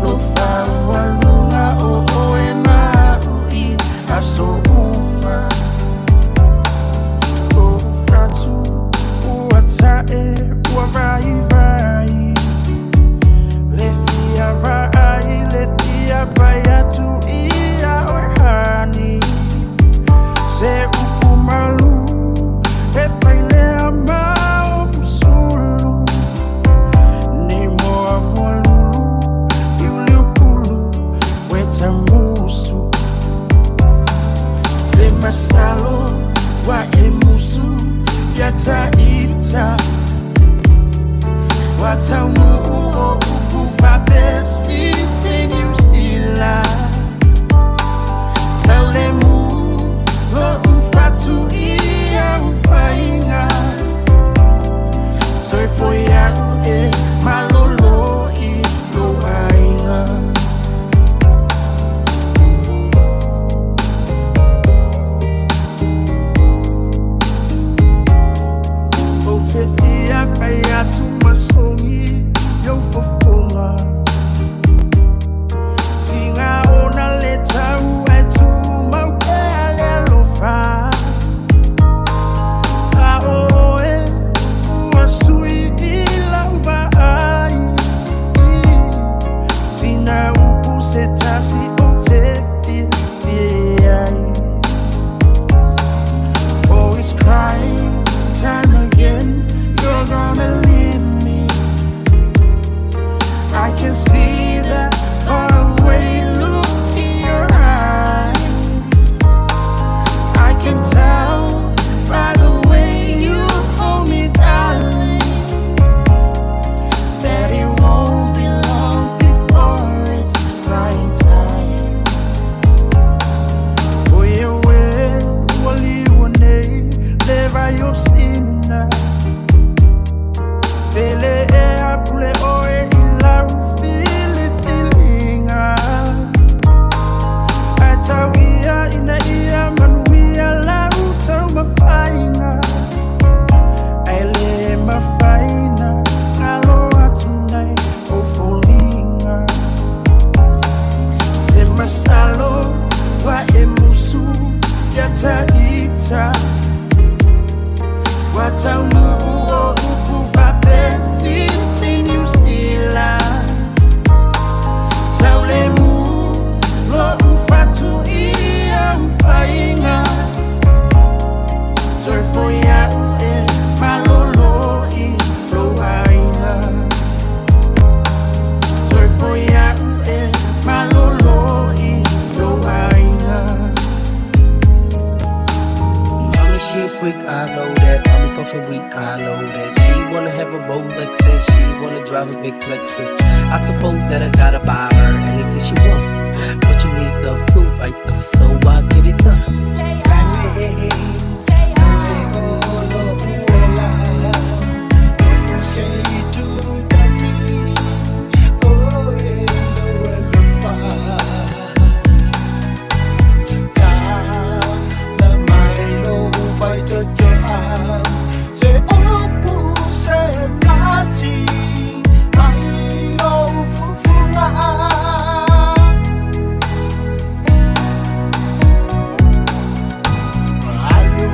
Lufa walunga o ema ui aso uma. O fratu uatae uavai vai. Lefia vai, lefia bayatu ia ohani. Se upumalu, efaile amao pusulu. Ni moa molulu, iuliupulu, weta musu. Se masalo, wa emusu, yata ita. Watamu o ukufa besi you still lie. Taulemu lo ufatu ia ufainga. Soy foi ya malolo I lo ainga. Otefia faya tu masongi yo fofonga. Tinga ona leta uetu maukele lofa. Aoe uasui ila uvai. Sina upuseta si otefia. Always crying time again. You're gonna leave me. I can see that far away look in your eyes. I can tell by the way you hold me, darling, that it won't be long before it's crying time. Oh yeah, well, you leva yo sina. Pele e apule oe ila ufili. half a week, I know that she wanna have a Rolex and she wanna drive a big Lexus. I suppose that I gotta buy her anything she want, but you need love too, right now, so I get it done. I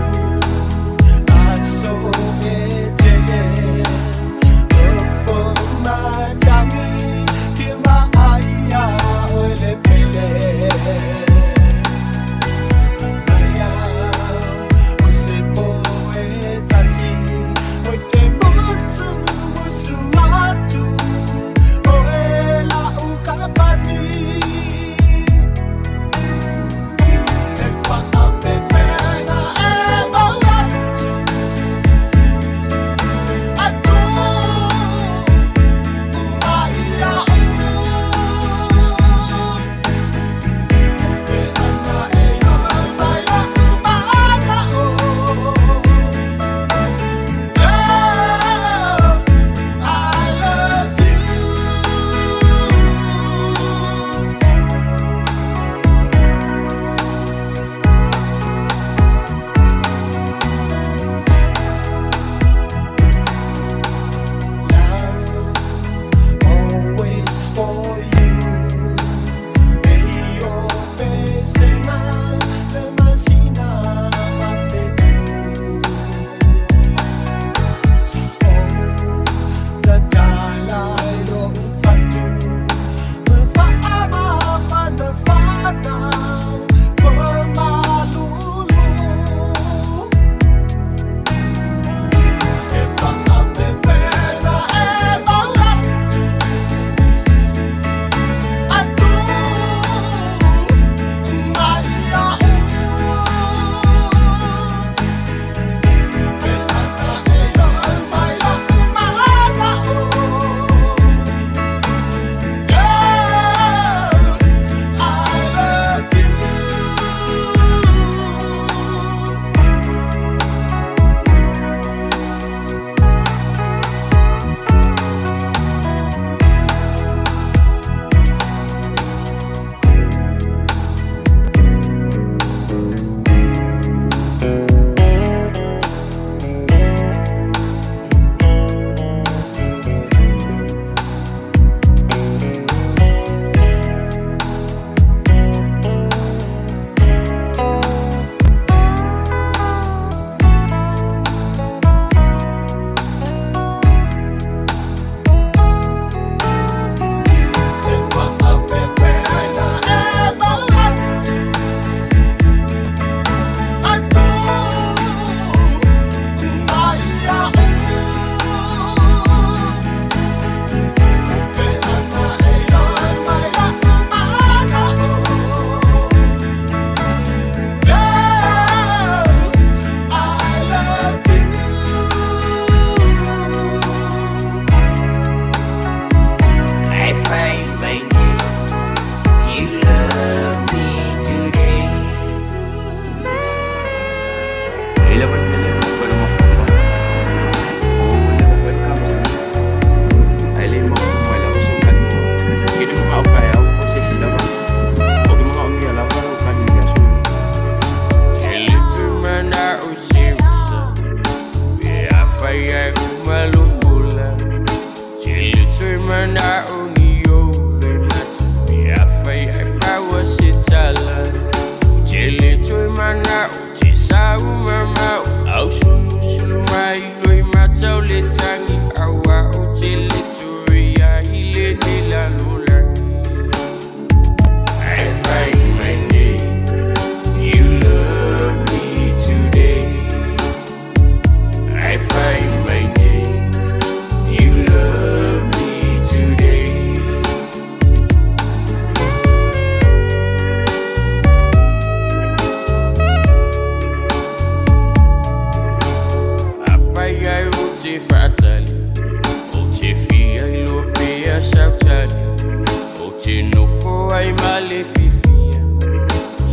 O te nofo ai male fifia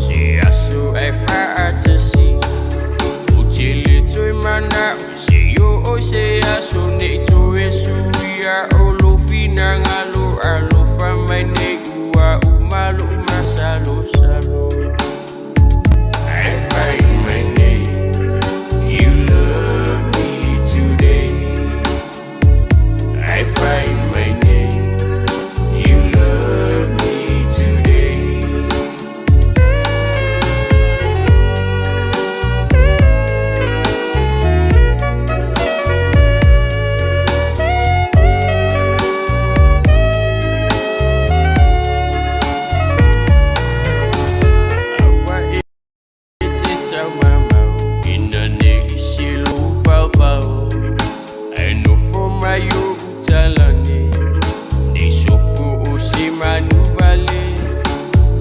Se aso ai whaatasi O te le toi mana Se yo o se aso ne to e suia O lo fina ngalo alo whamai ne ua umalo umasalo salo I find my name You love me today I find my name You love me today Awa iti tau mamau Ina ne isi lupa bau I know from my you utalani Nei sopo o se manu vale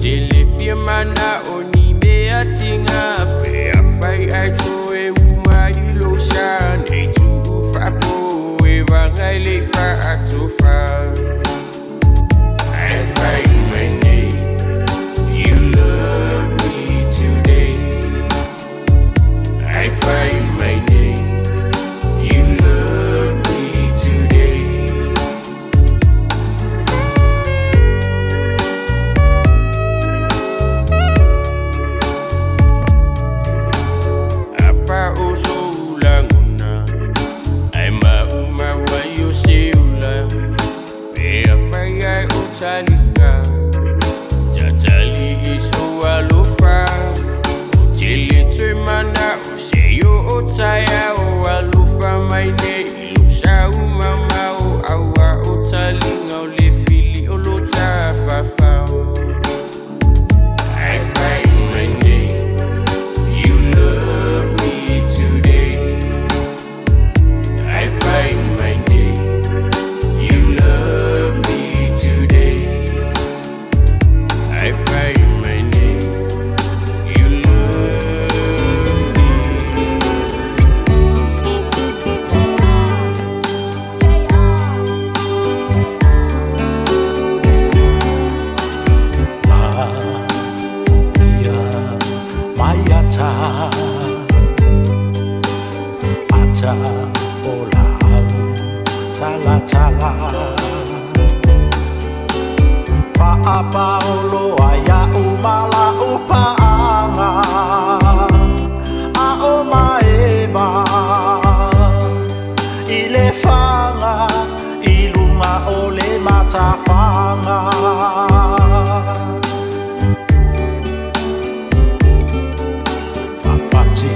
Telefia mana o ni mea tinga Pe a whai ai to e uma i lo sa Nei tu whapo e wangai le wha atu wha I find my name You love me today I find my name You love me today Apa o soulanguna Ai mauma wa yo seula Pe a whai ai o talika Tatali iso alofa O tele tui mana o se yo o taia o alofa mai ne Ilo sa umama o awa o talinga o le fili o lo ta fafao I find my name You love me today I find my name You love me today I find my name You love me Mayata Ata Ola Tala Tala Paapa Olo Aya Umala Upaanga Aoma Eva Ile Fanga Ilunga Ole Matafanga Fafati,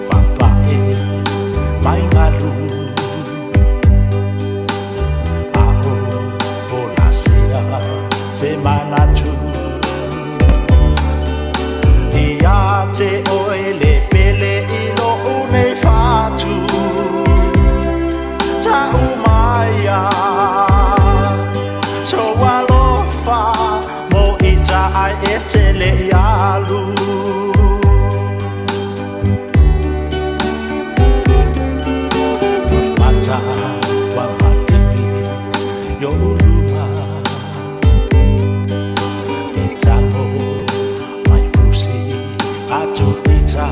papae, maingalu Aho, volasea, semana tu Iate oele pele ilo une fatu Ta umaya So alofa, mo ita ai etele yalu Mata wa matiki yoluma Itako mai fusi ato ita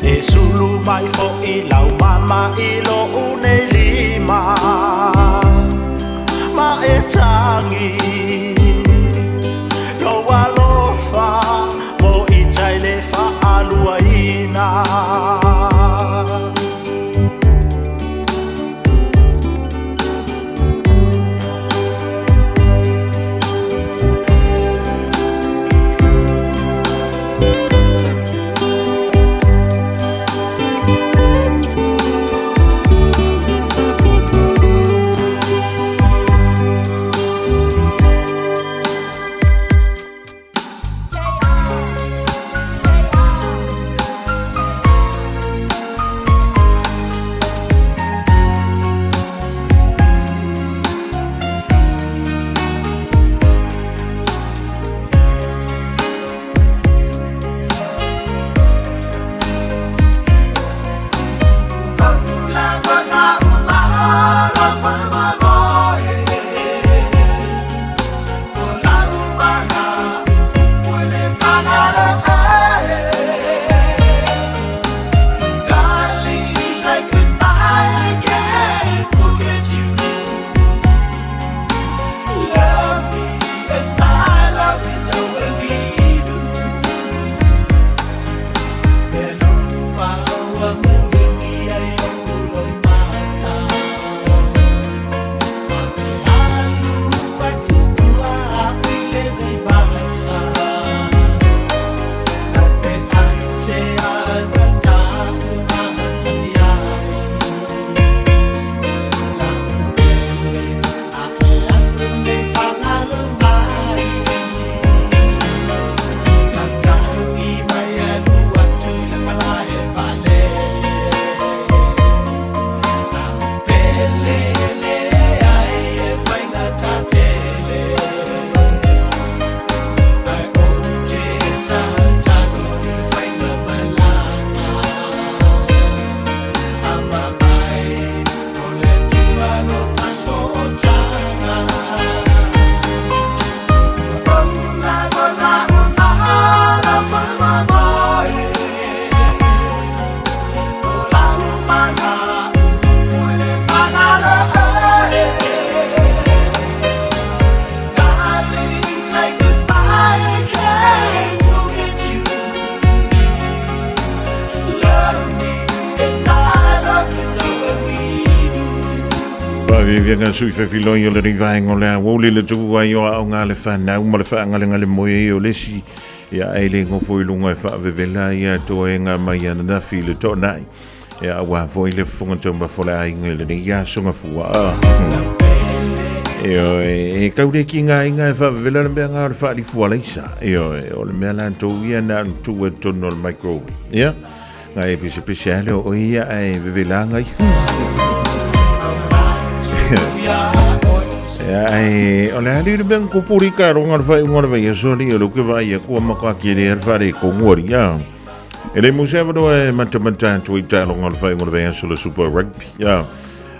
E sulu mai fo ilau mama ilo une lima Ma etangi Yo alofa mo itaile fa aluaina Venga sui fefilo yo le rivaingo le Aouli le tua yo au ngā le whanau ma le whaangale ngale moe o lesi ia eile ngofo i lunga e whaavevela ia toenga mai ana na fi le to nai ia awa foi le funga tomba fole ai ngele ni ia sunga fua e kaure ki ngā inga e whaavevela na mea ngā le whaali fua leisa o le mea lan tau ia na tu e tono le microwave ia ngā e pise pise ale o ia e vevela ngai ai ole ali le ben ko puri ka ronga vai ngora vai so ni lo ke vai ko ma ka ki le fare ko ngori ya ele museo do e matamata to i talo ngora vai ngora vai so le super rugby ya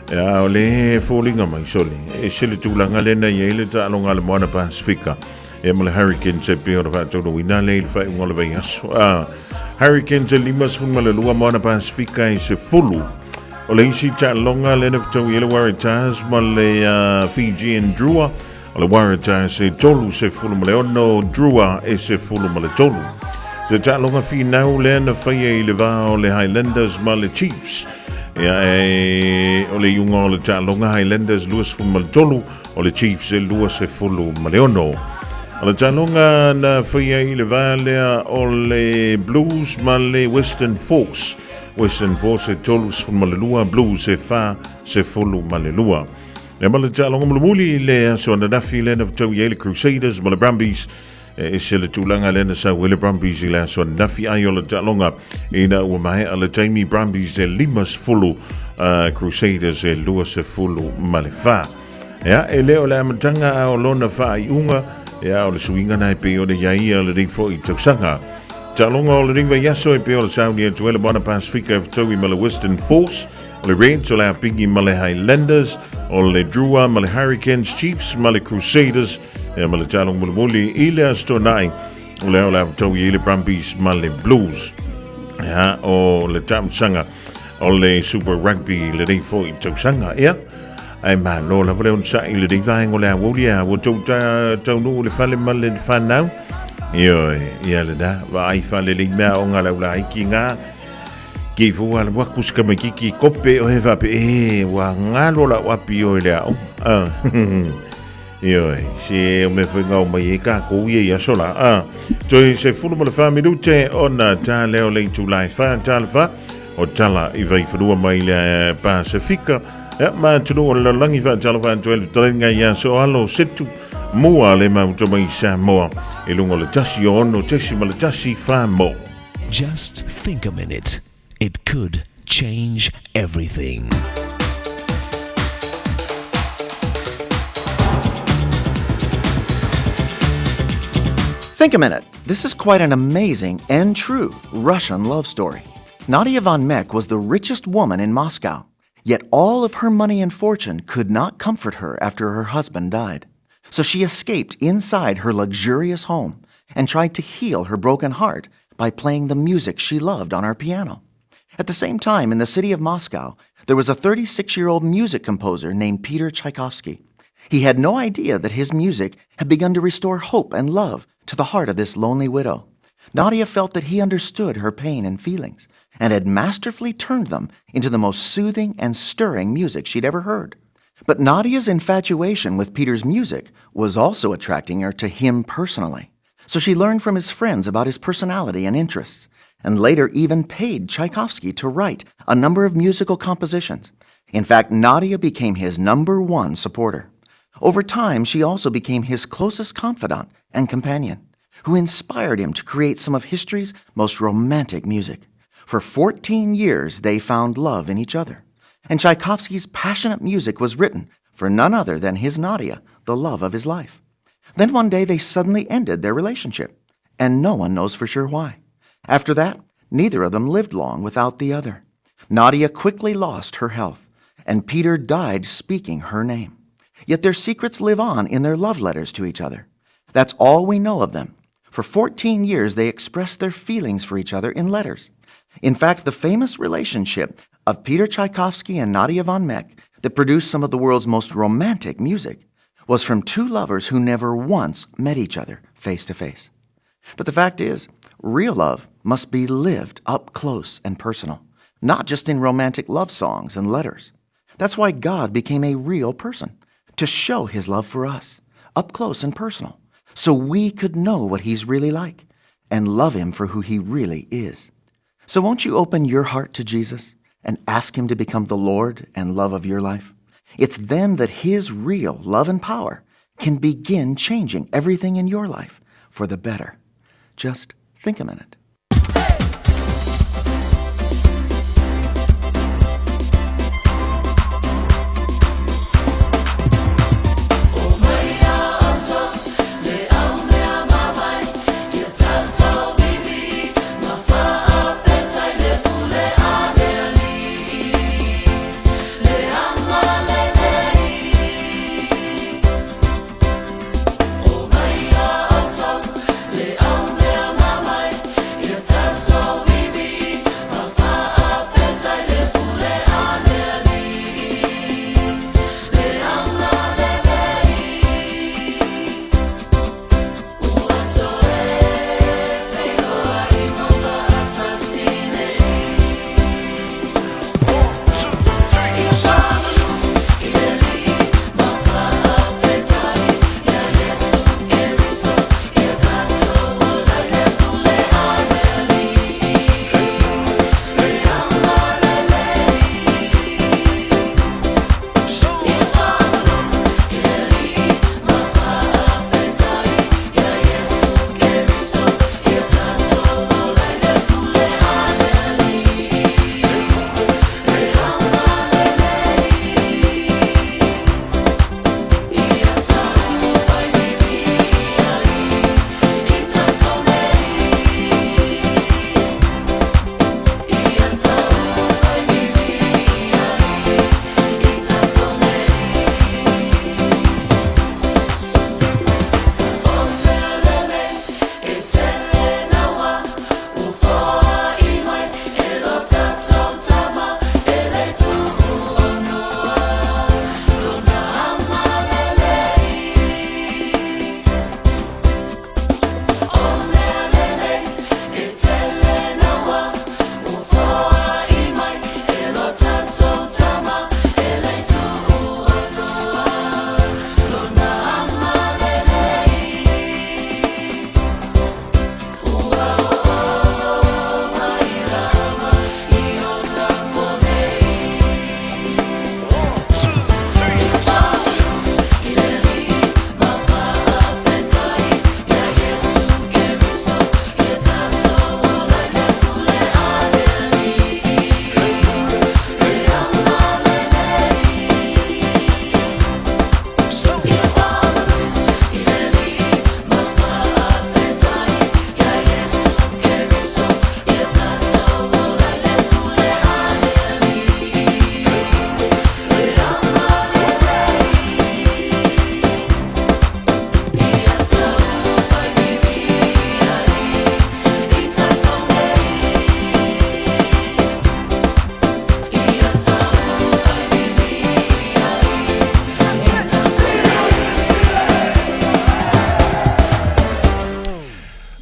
ya ole falling mai so le e sele tu langa le na ye le talo ngala mona Pacifica e mo le hurricane se pe ora va to do ina le vai ngora vai so hurricane se limas fun ma le lua mona Pacifica e se fulu o le isi ta longa le nefto yele waritas ma le Fiji and Drua o le waritas se tolu se fulu ma le ono Drua e se fulu ma le tolu se ta longa fi nau le na faye i le va o le Highlanders ma le Chiefs ia o le yunga o le ta longa Highlanders luas fulu ma le tolu o le Chiefs e luas se fulu ma le ono o le ta longa na faye i le va lea o le Blues ma le Western Force Western Force e tolu se fulu malelua, Blues e fa se fulu malelua. E male talonga malemuli le so na nafi le na tau ye le Crusaders, male Brumbies e se le tulanga le na sa wele Brumbies le so nafi ayo le talonga e na ua mai ale Jamie Brumbies e limas fulu Crusaders e lua se fulu malefa. Ya e leo le amatanga o lona fa i unga ya o le suinga na pe o le yaia le rifo i tausanga. Talonga o le ringa yaso e pe o le Saudi e tuele bona Pacifica e ftowi ma le Western Force, o le Reds o le apingi ma le Highlanders, o le Drua ma le Hurricanes, Chiefs ma le Crusaders, e ma le talonga ma le muli i le astonai, o le ftowi i le Brumbies ma le Blues. Ya, o le tamsanga, o le Super Rugby le rifo i tausanga, ia. Ai ma lo la vole un sa i le ringa o le Aouli a o tau nu le fale ma le whanau, ia le da wa ai fa le mea o ngala ula ai ki ngā ki fu ala wa kuska me ki kope o he va pe wa ngalo la wa pi o le au se o me foi ngau mai ka ko ia sola to se fulu mo le fa minute ona ta leo le tu lai fa ta fa o tala i vai fulu mai le Pacifica ma tu no la langi fa tala fa 12 trenga ia so alo setu mua le mauto mai Samoa e lungo le tasi ono tesi ma le tasi fa mo. Just think a minute. It could change everything. Think a minute. This is quite an amazing and true Russian love story. Nadia von Meck was the richest woman in Moscow, yet all of her money and fortune could not comfort her after her husband died. So she escaped inside her luxurious home and tried to heal her broken heart by playing the music she loved on her piano. At the same time, in the city of Moscow, there was a 36-year-old music composer named Peter Tchaikovsky. He had no idea that his music had begun to restore hope and love to the heart of this lonely widow. Nadia felt that he understood her pain and feelings and had masterfully turned them into the most soothing and stirring music she'd ever heard. But Nadia's infatuation with Peter's music was also attracting her to him personally. So she learned from his friends about his personality and interests, and later even paid Tchaikovsky to write a number of musical compositions. In fact, Nadia became his #1 supporter. Over time, she also became his closest confidant and companion, who inspired him to create some of history's most romantic music. For 14 years, they found love in each other. And Tchaikovsky's passionate music was written for none other than his Nadia, the love of his life. Then one day they suddenly ended their relationship, and no one knows for sure why. After that, neither of them lived long without the other. Nadia quickly lost her health, and Peter died speaking her name. Yet their secrets live on in their love letters to each other. That's all we know of them. For 14 years, they expressed their feelings for each other in letters. In fact, the famous relationship of Peter Tchaikovsky and Nadia von Meck that produced some of the world's most romantic music was from two lovers who never once met each other face to face. But the fact is, real love must be lived up close and personal, not just in romantic love songs and letters. That's why God became a real person, to show his love for us, up close and personal, so we could know what he's really like and love him for who he really is. So won't you open your heart to Jesus and ask him to become the Lord and love of your life? It's then that his real love and power can begin changing everything in your life for the better. Just think a minute.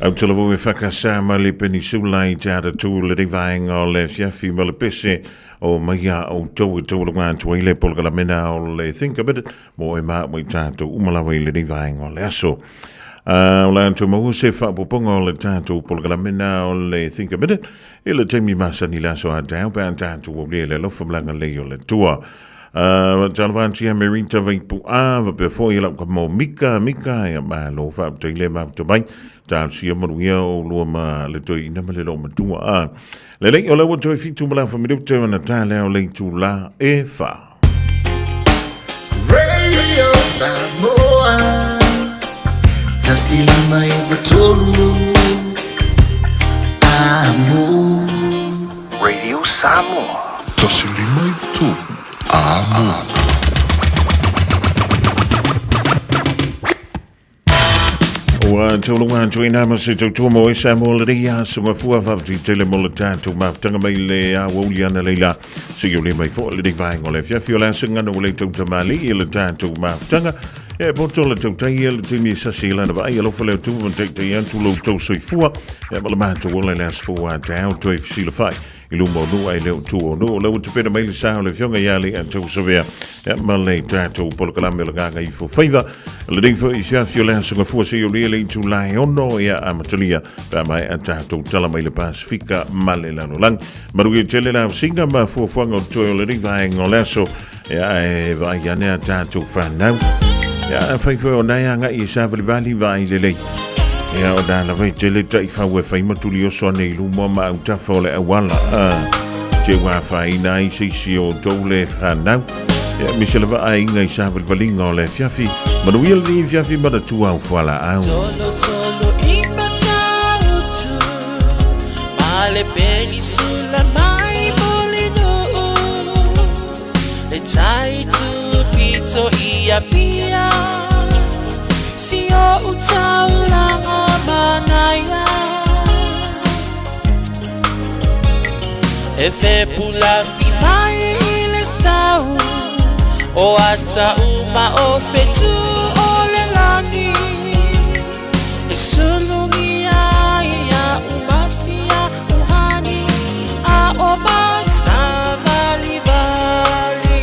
Autalavu e whakasama le penisula I tāra tū le rewaenga o le fiafi ma le pese o maia o tau e tau le ngātua I le polkala mena o le think about it mo e maa mo I tātou umalawa I le rewaenga o le aso. O le antu mahu se whapoponga o le tātou polkala mena o le think about it e le teimi masani la so a tau pa an tātou o le lofa mlanga le o le tua. Talvantia merita vaipu ava before you look more mika ya ma lo fa tele ma to bai ta sia manuia o lo ma le toi na le lo ma tua a le le o lo to fitu mala fa mi to na ta le o le tu la e fa Radio Samoa tasili mai batolu amo Radio Samoa tasili mai batolu Ua taulunga tuina masi tautua mo e Samoa le rea sunga fua whapti tele mo le tātou maftanga mai le Aoauli ana leila si o le mai fo le vaenga o le fiafi o le singana o le tauta mali e le tātou maftanga e poto le tautai e le timi sasi lana vai e lofa le tuwa te te antu lo tau soifua e ma le mātou o le las fua tau toi fisila fai Iluma no ai leo tu no le te pena mai le sa le fionga ya le antou savea ya male tato por kala me la ga ifo faiva le ding fo ia fiola so fo se yo le tu lai ono ya amatalia pa mai tato tala mai le Pasifika male la no lang maru tele la singa ma fo ngo to le ding vai ngoleso ya e vai ya ne tato fa now ya fai fo na ya nga isa vali vai le ya o da la vai tele tai fa we fai matuli o so nei lu mo ma uta fo le wala che wa fai nai si o dole fa now ya mi se le va ai nga isa vali ngole fiafi ma no wil ni fiafi ma da tu au fala au Solo impatautu male peli sulla mai molino le tai tu pito ia pia si o utaula manaya e fe pula vi mai le sau o ata uma o fetu o le lani e sulungia ia umasia uhani a o masa vali vali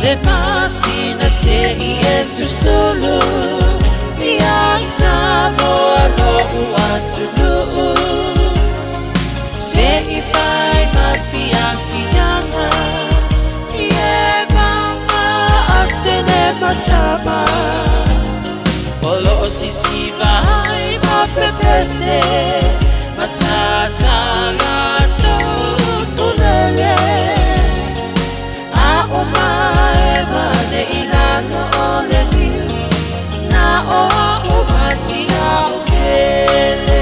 le masina se Yesu solo ia Samoa no uatulu se ifai mafia fianga ie mama atene matama olo sisi vai mapepese matata lato tulele a omae mane ilano ole na o umasia upele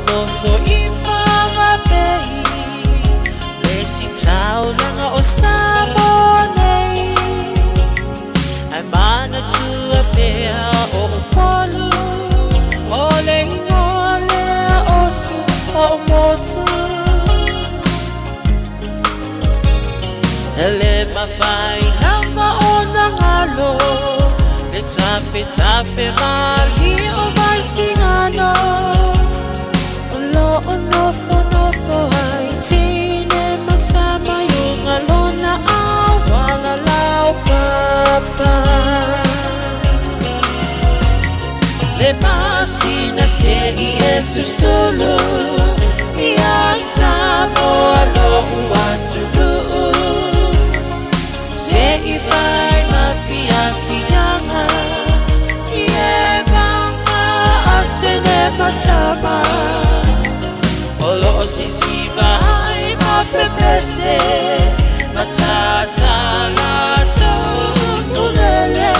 Nofo ifama pei lesi taulanga o Samoa ai mana tua pea o polu ole ingole o su o motu ele mafai hama o nangalo le tape mali o mai singano Nofo ai tine matama yung alona awala lau papa le pasina se Yesu solo ia Samoa no uatulu se ifai mafia fianga ie mama atene matama olo sisi vai mapepese matata lato tulele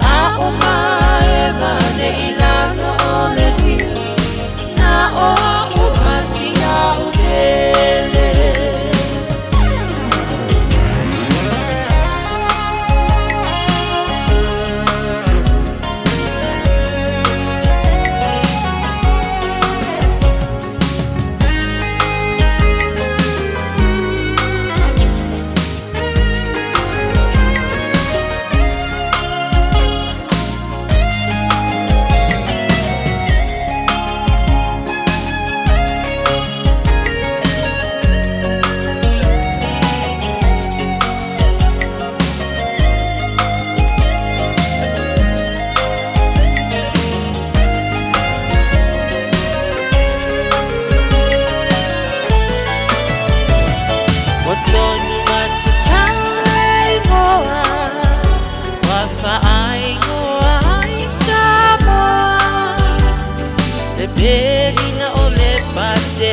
a omae mane ilano ole na o umasia upele Perina ole pase